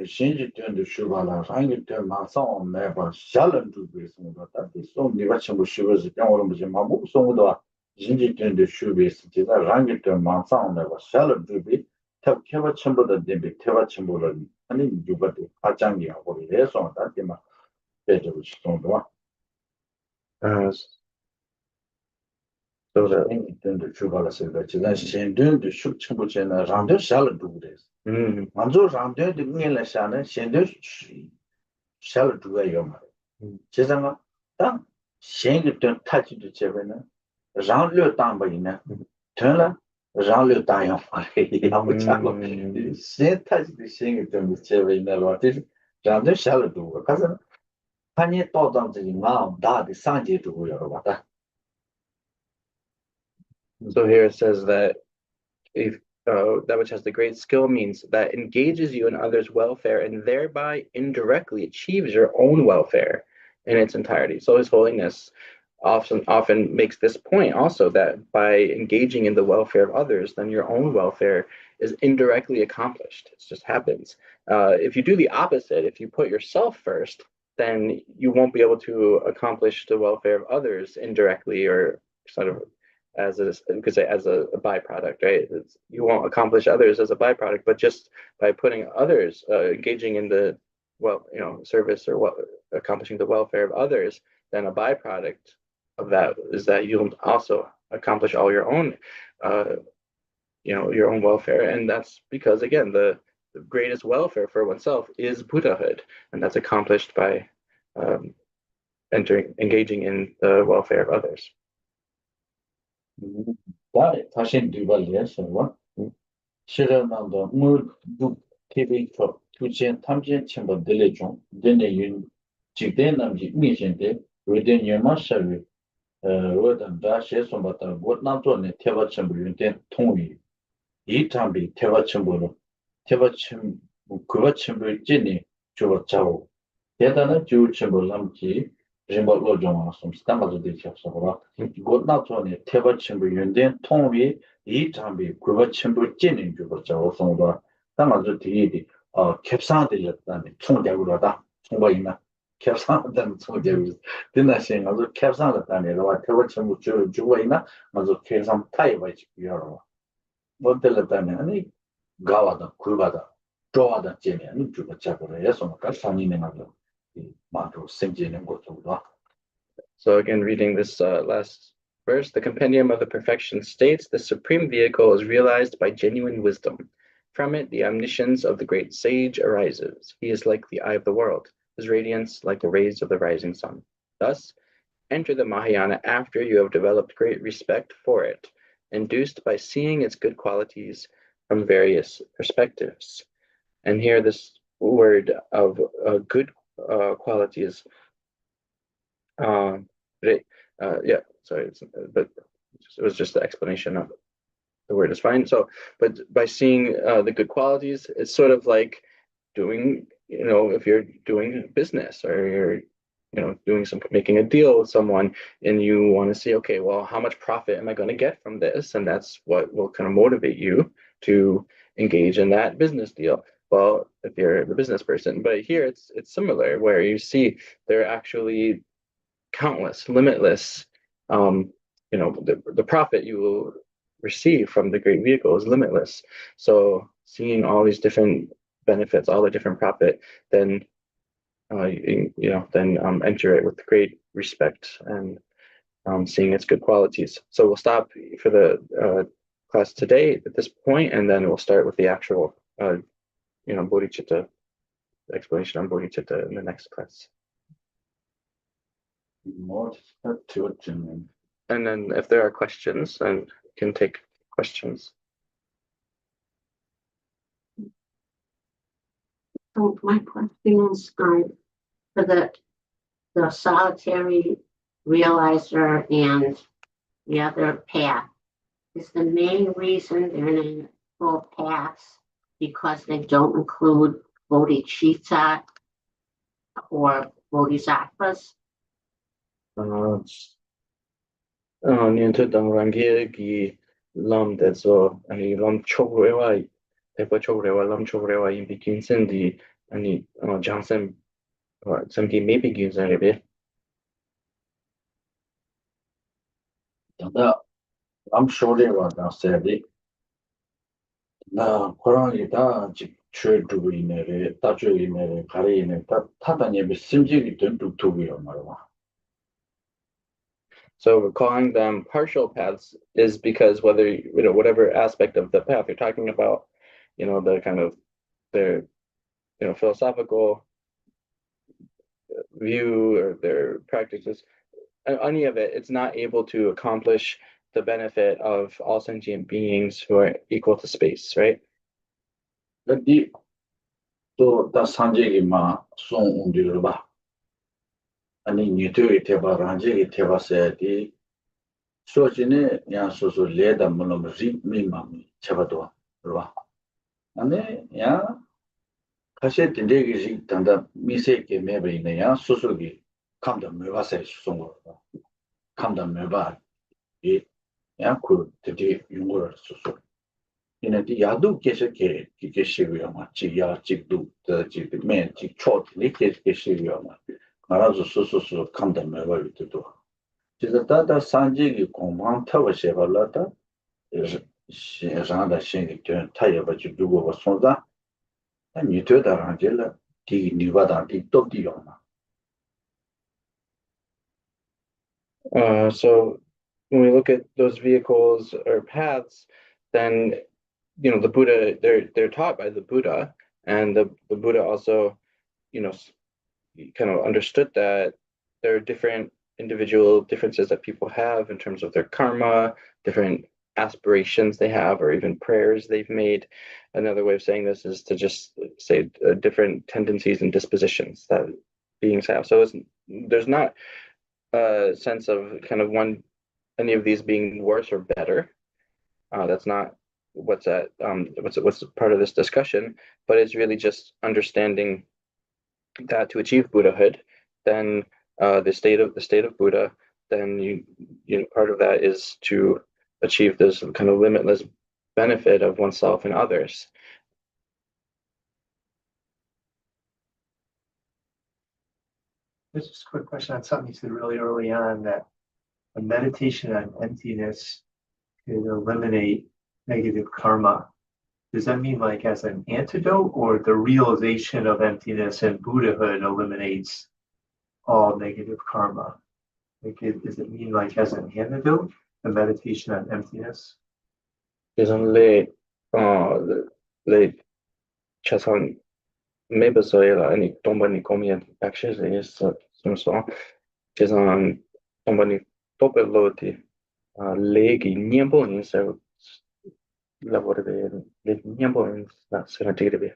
S2: Shinji turned the Shubala, Rangi turned my song, never shallow to be some of that. So, the Russian Shubas, the General Mamu, some of the Shinji turned the Shubis, Rangi turned my song, never shallow to be. Tell Keva Chamber that they be Teva Chamber, and then you got the Pachangia or the rest on that. Better which don't do.
S1: So that
S2: Turned the Shubala said that she then doing the Shub Chamber and around the shallow do this. 먼저 ramde de ngela shane shende shal duga yoma chezanga ta shenge de tachi de chebena rang le tang ba ina tela rang le tang yong ya bu chalo shen tachi de shenge de chebena lo de ramde shal duga kaza pani to dang de ma da de sanje duga yo ba ta.
S1: So here it says that if that which has the great skill means that engages you in others' welfare and thereby indirectly achieves your own welfare in its entirety. So His Holiness often makes this point also that by engaging in the welfare of others, then your own welfare is indirectly accomplished. It just happens. If you do the opposite, if you put yourself first, then you won't be able to accomplish the welfare of others indirectly or sort of as a you could say as a byproduct, right? You won't accomplish others as a byproduct, but just by putting others engaging in the service or what accomplishing the welfare of others, then a byproduct of that is that you'll also accomplish all your own uh, your own welfare, and that's because again the greatest welfare for oneself is Buddhahood, and that's accomplished by um, engaging in the welfare of others.
S2: 다 다시 리발리에서 실현한다 뭐도 TV처 투진 탐진 첨부 들려줘 되네 윤 직대 남지 미신데 외된 연마샤위 외된 다시에서 봤다 뭐 남존에 태바 첨부 윤된 통위 이 담비 태바 첨부로 태바 첨 그거 첨부 있지니 저거 자고 대단한 주울 첨부 남지 림벌로 좀 왔음 스탄가도 되셨어 봐 곧나존에 태바 첨부 윤된 통위 이 담비 그거 첨부 찌는 주고 자고 송도 당아도 뒤에 캡상들렸다니 총대구로다 총과 있나 캡상한다는 총대구 드나신 아주 캡상했다니로 태바 첨부 주고 있나 아주 캡상 타입이 여러 못들었다니 아니 가와다 굴바다 좋아하다 째면 주고 자고로 해서 상인의 말로 마도 생기는 것도.
S1: So again, reading this last verse, the compendium of the perfection states the supreme vehicle is realized by genuine wisdom. From it, the omniscience of the great sage arises. He is like the eye of the world, his radiance like the rays of the rising sun. Thus, enter the Mahayana after you have developed great respect for it, induced by seeing its good qualities from various perspectives. And here, this word of good qualities but yeah, sorry, but it was just the explanation of the word is fine. So, but by seeing the good qualities, it's sort of like doing, if you're doing business or you're, doing making a deal with someone and you want to see, okay, well, how much profit am I going to get from this? And that's what will kind of motivate you to engage in that business deal. Well, if you're the business person, but here it's similar where you see they're actually countless, limitless. The profit you will receive from the great vehicle is limitless. So seeing all these different benefits, all the different profit, then enter it with great respect and seeing its good qualities. So we'll stop for the class today at this point, and then we'll start with the actual, bodhicitta explanation on bodhicitta in the next class. And then if there are questions, then we can take questions.
S4: So my question is for the solitary realizer and the other path. Is the main reason they're in both paths because they don't include bodhicitta or bodhisattvas?
S1: 니한테당 랑게기 람데서 아니 람 초브레와 대파 초브레와 람 초브레와 임비 긴센디 아니 장센 samki maybe 긴센레베
S2: I'm sure they were downstairs. 나 고랑이다 집 주도 있네래 따주 있네래 가래 있네 타다니 심지기 던도 두고요 말이야.
S1: So we're calling them partial paths is because whether whatever aspect of the path you're talking about, the kind of their philosophical view or their practices, any of it, it's not able to accomplish the benefit of all sentient beings who are equal to space, right?
S2: Jadi to ta sanje gi ma song un di ba. Ani ni to ite ba ranje gi te ba se di so jine ya so so le da mo no ri mi ma mi che ba do ba. Ani ya kashi dinde gi ri tanda mi se ke me ba ine ya so so gi kam da me ba se song go. Kam da me ba 이 양쿠 되게 용어를 썼어. 얘네들 야도 계속 계시고요. 지야 직도 지맨 직초 이렇게 계시고요. 말아서 소소소 감담해 버리도. 그래서 다다 산지기 공방 타고 셔발라다. 시장다 신이 된 타여 가지고 두고 손자. 아니 되다란 jel라 디 니바다 디 똑디요마.
S1: So when we look at those vehicles or paths, then the Buddha, they're taught by the Buddha, and the Buddha also kind of understood that there are different individual differences that people have in terms of their karma, different aspirations they have, or even prayers they've made. Another way of saying this is to just say different tendencies and dispositions that beings have. So there's not a sense of kind of any of these being worse or better. That's not what's part of this discussion, but it's really just understanding that to achieve Buddhahood, then the state of Buddha, then part of that is to achieve this kind of limitless benefit of oneself and others.
S5: There's just a quick question on something you said really early on, that a meditation on emptiness can eliminate negative karma. Does that mean like as an antidote, or the realization of emptiness and Buddhahood eliminates all negative karma? Like, does it mean like as an antidote, the meditation on emptiness?
S1: 그래서 le chasan mebesoela ani tombani komien actions is so chasan tombani topeloti legi niembo in so lavoro de niembo in la senatigre.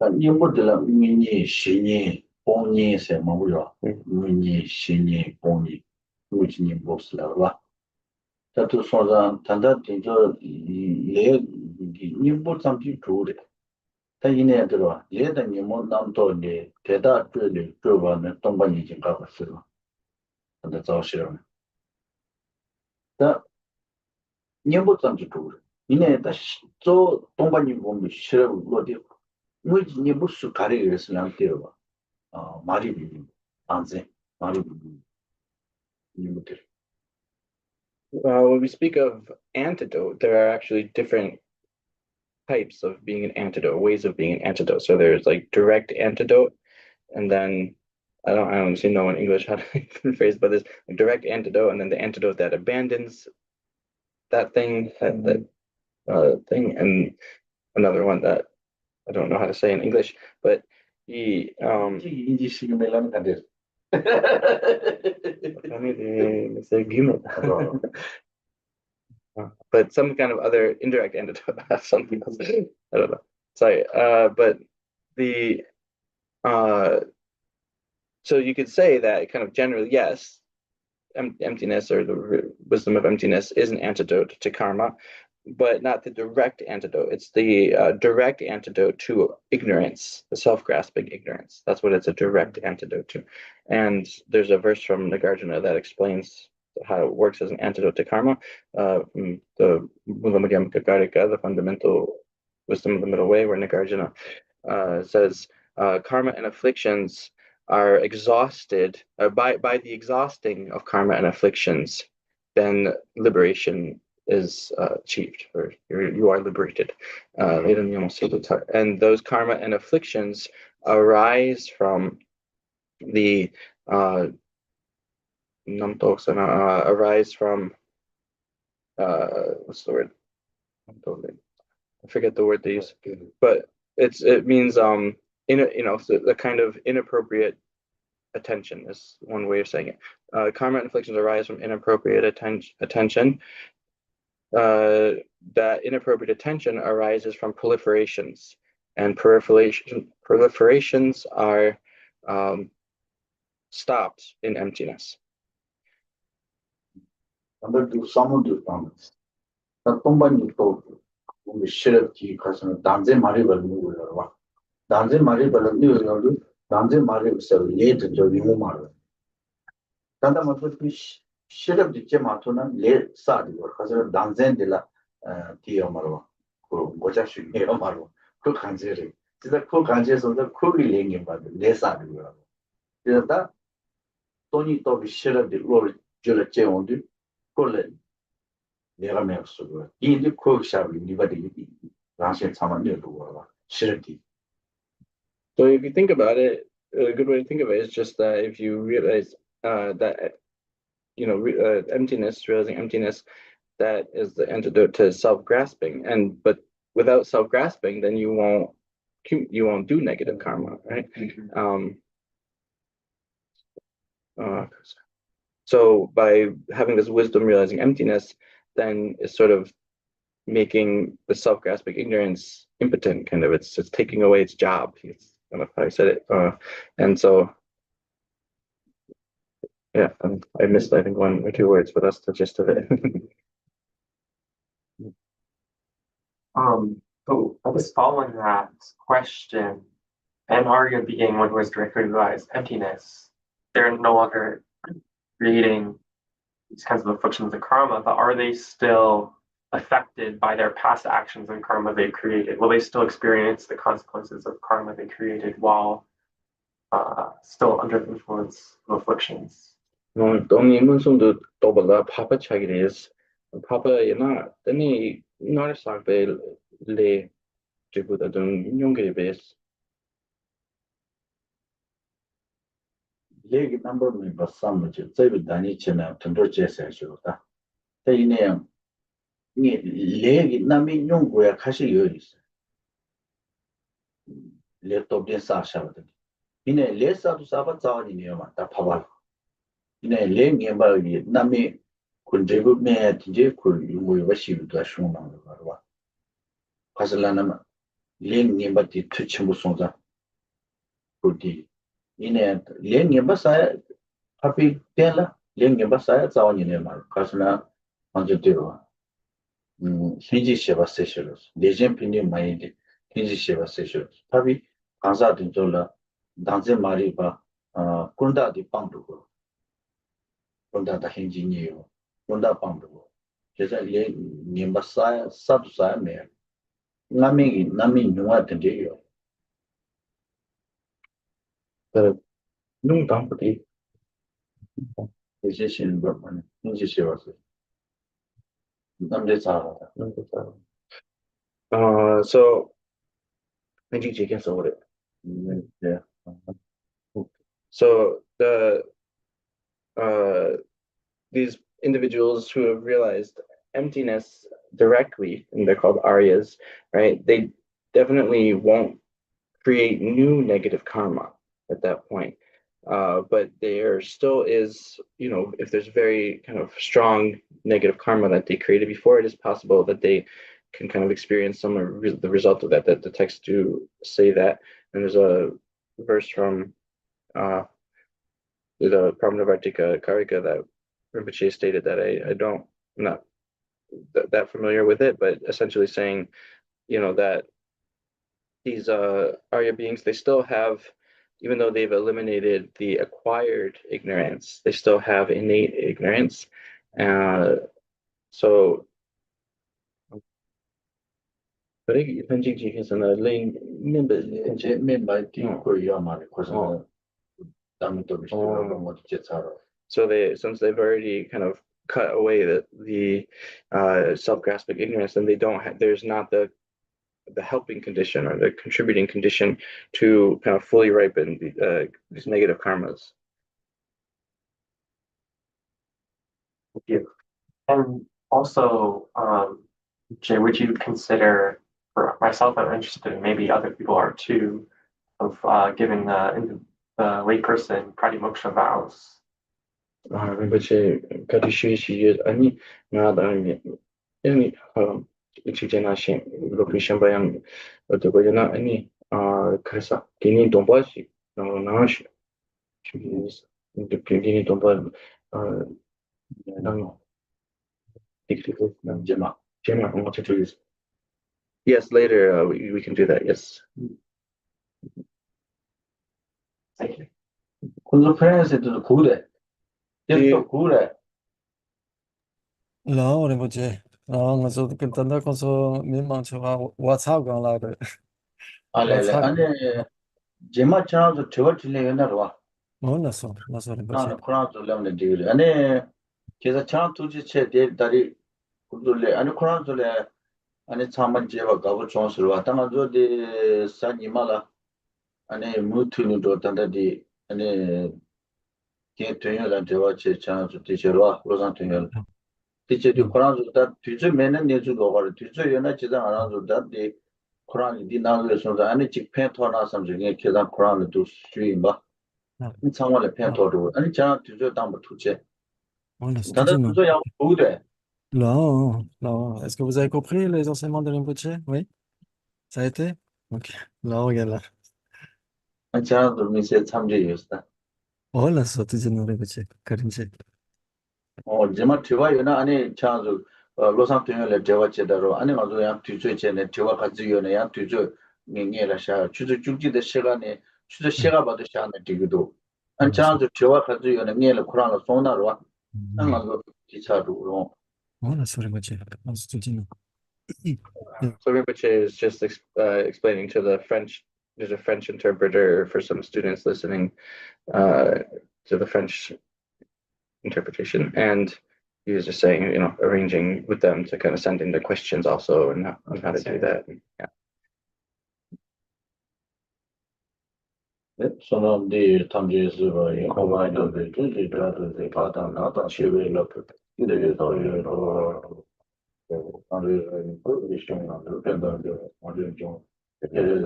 S2: 님보들 민이 신이 본이 세 뭐고요. 민이 신이 본이 무진이 못슬라와. 자도 소자 단다 진저 레 님보 잠기 조래. 다이네 들어. 얘다 님모 남도네 대다 끌리 끌바는 동반이 좀 가봤어. 근데 저시로. 다 님보 잠기 조래. 이네 다저 동반이 보면 싫어 어디 뭐지 님보스 가리를 쓰면 돼요. 말이 안세 말이 님들.
S1: When we speak of antidote, there are actually different types of being an antidote, ways of being an antidote. So there's like direct antidote, and then I don't honestly know in English how to phrase, but there's a direct antidote, and then the antidote that abandons that thing, thing, and another one that I don't know how to say in English, but he
S2: 인지 시그멜라는 간데.
S1: but some kind of other indirect antidote, something else. I don't know. Sorry, but the so you could say that kind of generally, yes, emptiness or the wisdom of emptiness is an antidote to karma, but not the direct antidote. It's the direct antidote to ignorance, the self-grasping ignorance. That's what it's a direct antidote to. And there's a verse from Nagarjuna that explains how it works as an antidote to karma. From the Mulamadhyamaka, the fundamental wisdom of the middle way, where Nagarjuna says karma and afflictions are exhausted by the exhausting of karma and afflictions, then liberation is achieved, or you are liberated. And those karma and afflictions arise from the arise from what's the word? I forget the word they use, but it means so the kind of inappropriate attention is one way of saying it. Karma and afflictions arise from inappropriate attention. That inappropriate attention arises from proliferations, and proliferations are stopped in emptiness.
S2: Number two, someone do promise. 나 똥반이 또 우리 시럽기 가서는 단제 말이 벌는 거야. 단제 말이 벌는 거는 단제 말이 없어. 레드 저 이모 말. 단다 맞고 그 시럽 듣지 마토는 레 사디 가서 단제들라 디어 말어. 그 모자식 해요 말어. 그 간제를. 진짜 그 간제에서도 그게 랭게 받아. 레 사디 거야. 그러다 돈이 또 시럽들 롤 줄을 째온들 콜레 내가 매었어. 이제 코엑샤블 리바디 라시에 참아내도 싫지.
S1: So if you think about it, a good way to think of it is just that if you realize that emptiness, realizing emptiness, that is the antidote to self-grasping, but without self-grasping, then you won't do negative karma, right? So by having this wisdom, realizing emptiness, then it's sort of making the self-grasping ignorance impotent, kind of. It's taking away its job. I don't know if I said it. And so, yeah, I missed, I think, one or two words, but that's the gist of it.
S3: So I was following that question, and Arya being one who has directly realized emptiness, they're no longer creating these kinds of afflictions of karma, but are they still affected by their past actions and karma they created? Will they still experience the consequences of karma they created while still under the influence of afflictions?
S1: Only Muslim dobala Papa Chagris, Papa Yana, then he not a sock le Jibuda dun younger base.
S2: 레기 넘버 미 버삼지 제비 다니치나 던도제세 주다. 대이네 니 레기 남이 용고야 가시 요리스. 레톱된 사샤거든. 이네 레사도 사바 자원이네요. 맞다 봐봐. 이네 레니바기 남이 군제부메 디제 군 용고야 시비도 하시는 거 가슬라나 레니바디 투치무 송자. 그디 이네 레니바사 하피 텔라 레니바사 자원이네 말. 가슬나 먼저 되어 hinji sheba sessions, legion pini maidi, hinji sheba sessions. Tabi, Kansa Dintola, Danze Mariba, Kunda di Pandugo, Kunda da hinji neo, Kunda Pandugo. Jesa le Nimbasaya, Sabsaya me, Nami Nua Tendio.
S1: The Nung Dampati.
S2: Legion Burman, hinji sheba.
S1: So I think you gets over it.
S2: Yeah.
S1: So these individuals who have realized emptiness directly, and they're called Aryas, right? They definitely won't create new negative karma at that point. But there still is, if there's very kind of strong negative karma that they created before, it is possible that they can kind of experience some of the result of that the texts do say that. And there's a verse from the Pramanavartika Karika that Rinpoche stated that I'm not that familiar with it, but essentially saying, that these Arya beings, they still have, even though they've eliminated the acquired ignorance, they still have innate ignorance. So since they've already kind of cut away the self-grasping ignorance, then there's not the helping condition or the contributing condition to kind of fully ripen these negative karmas.
S3: Thank you. And Also, Jay, would you consider, for myself, I'm interested, and maybe other people are too, of giving the layperson pratimoksha vows?
S1: rinpoche kati shui shi yu ani nga da mi yani chi jena shin lo pri shan bayang de go yana ani kasa kini domba shi na shi shi de kini domba nang dikti nang jema on what to use. Yes, later we can do that. Yes.
S3: Thank you.
S2: 군수 프랑스에도 구래. 계속 구래.
S6: No, rinpoche. No, nga zo tanda konso minmang chewa wa tsao gang la de.
S2: 알레레. 아니 제마 차도 저거 틀려 옛날와.
S6: Mo na so rinpoche.
S2: 나는 코로나도 때문에 되게 아니 계속 차 투지 체 대다리 군들래 아니 코로나도래 아니 참만 제가 가고 좋은스러 왔다 가지고 산이마라 아니 무트니도 단다디 아니 게 되어라 저와 제 차도 뒤져와 로산 되어 뒤져디 코로나도 뒤져 매는 내주고 가를 뒤져 연아 지당 안 하도 다디 코로나 디나르에서 아니 직패 터나 삼중에 계산 코로나도 수임바 상황에 팬토도 아니 자 뒤져 담부 투제
S6: Mo na so
S2: 다들 뒤져 야 보대
S6: Non, non. Est-ce que vous avez compris les enseignements de Rinpoche? Oui? Ça a été? Ok. Non, regarde là.
S2: 아니 자도 미세 참제였다
S6: Oh là, so Rinpoche. Karinche.
S2: 제가 뒤와요나 아니 자도 로상 등을 제가 제대로 아니 가지고 양 뒤져 제네 뒤와 같이 요네 양 뒤져 맹해라샤 주저 죽지의 시간에 주저 시가 받을 시간에 되기도 아니 자도 뒤와 같이 요네 맹해를 코로나 손나로 와 가지고 기차로
S6: Oh là, so Rinpoche. Non, so
S1: So Rinpoche is just explaining to the French. There's a French interpreter for some students listening to the French interpretation, and he was just saying, arranging with them to kind of send in the questions also and on how to do that. Yeah.
S2: 손님들 탐지수가 고마이도들 준비라도 받아 나타 시외로 이들에서 여러 아주 프로페셔널 된다는데 완전 좀 예전에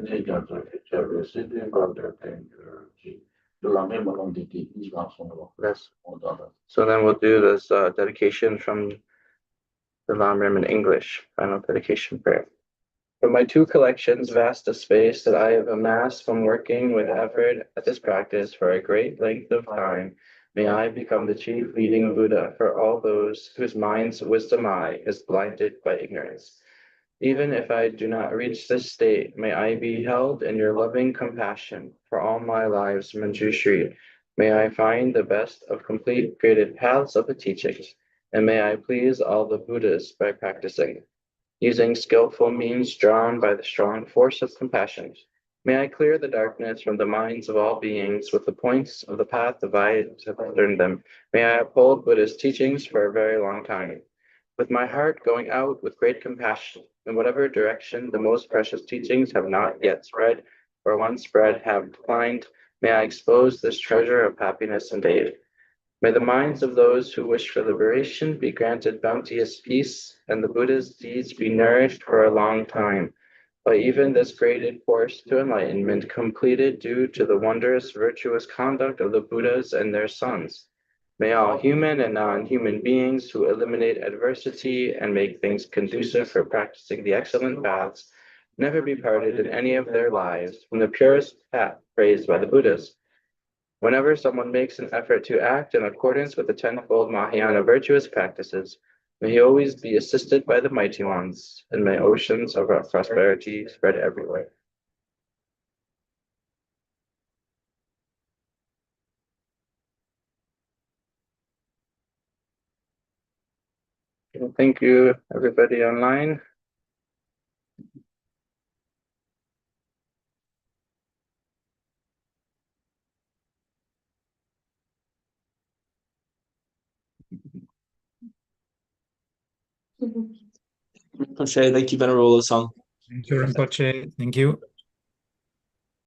S2: 진짜로 제가 시즌 가운데 된지 라메 말론디티 이 방송으로
S1: Yes.
S2: 오다다
S1: So then we'll do this dedication from the Lam in English, final dedication prayer. From my two collections, vast a space that I have amassed from working with effort at this practice for a great length of time, may I become the chief leading Buddha for all those whose minds' wisdom eye is blinded by ignorance. Even if I do not reach this state, may I be held in your loving compassion for all my lives, Manjushri. May I find the best of complete graded paths of the teachings, and may I please all the Buddhas by practicing. Using skillful means drawn by the strong force of compassion, may I clear the darkness from the minds of all beings with the points of the path divided to pattern them. May I uphold Buddha's teachings for a very long time. With my heart going out with great compassion, in whatever direction the most precious teachings have not yet spread, or once spread have declined, may I expose this treasure of happiness and aid. May the minds of those who wish for liberation be granted bounteous peace, and the Buddha's deeds be nourished for a long time. By even this graded course to enlightenment completed due to the wondrous virtuous conduct of the Buddhas and their sons. May all human and non-human beings who eliminate adversity and make things conducive for practicing the excellent paths never be parted in any of their lives from the purest path praised by the Buddhas. Whenever someone makes an effort to act in accordance with the tenfold Mahayana virtuous practices, may he always be assisted by the mighty ones, and may oceans of prosperity spread everywhere. Thank you, everybody online.
S7: Rinpoche, thank you, Venerable Song.
S8: Thank you, Rinpoche. Thank you.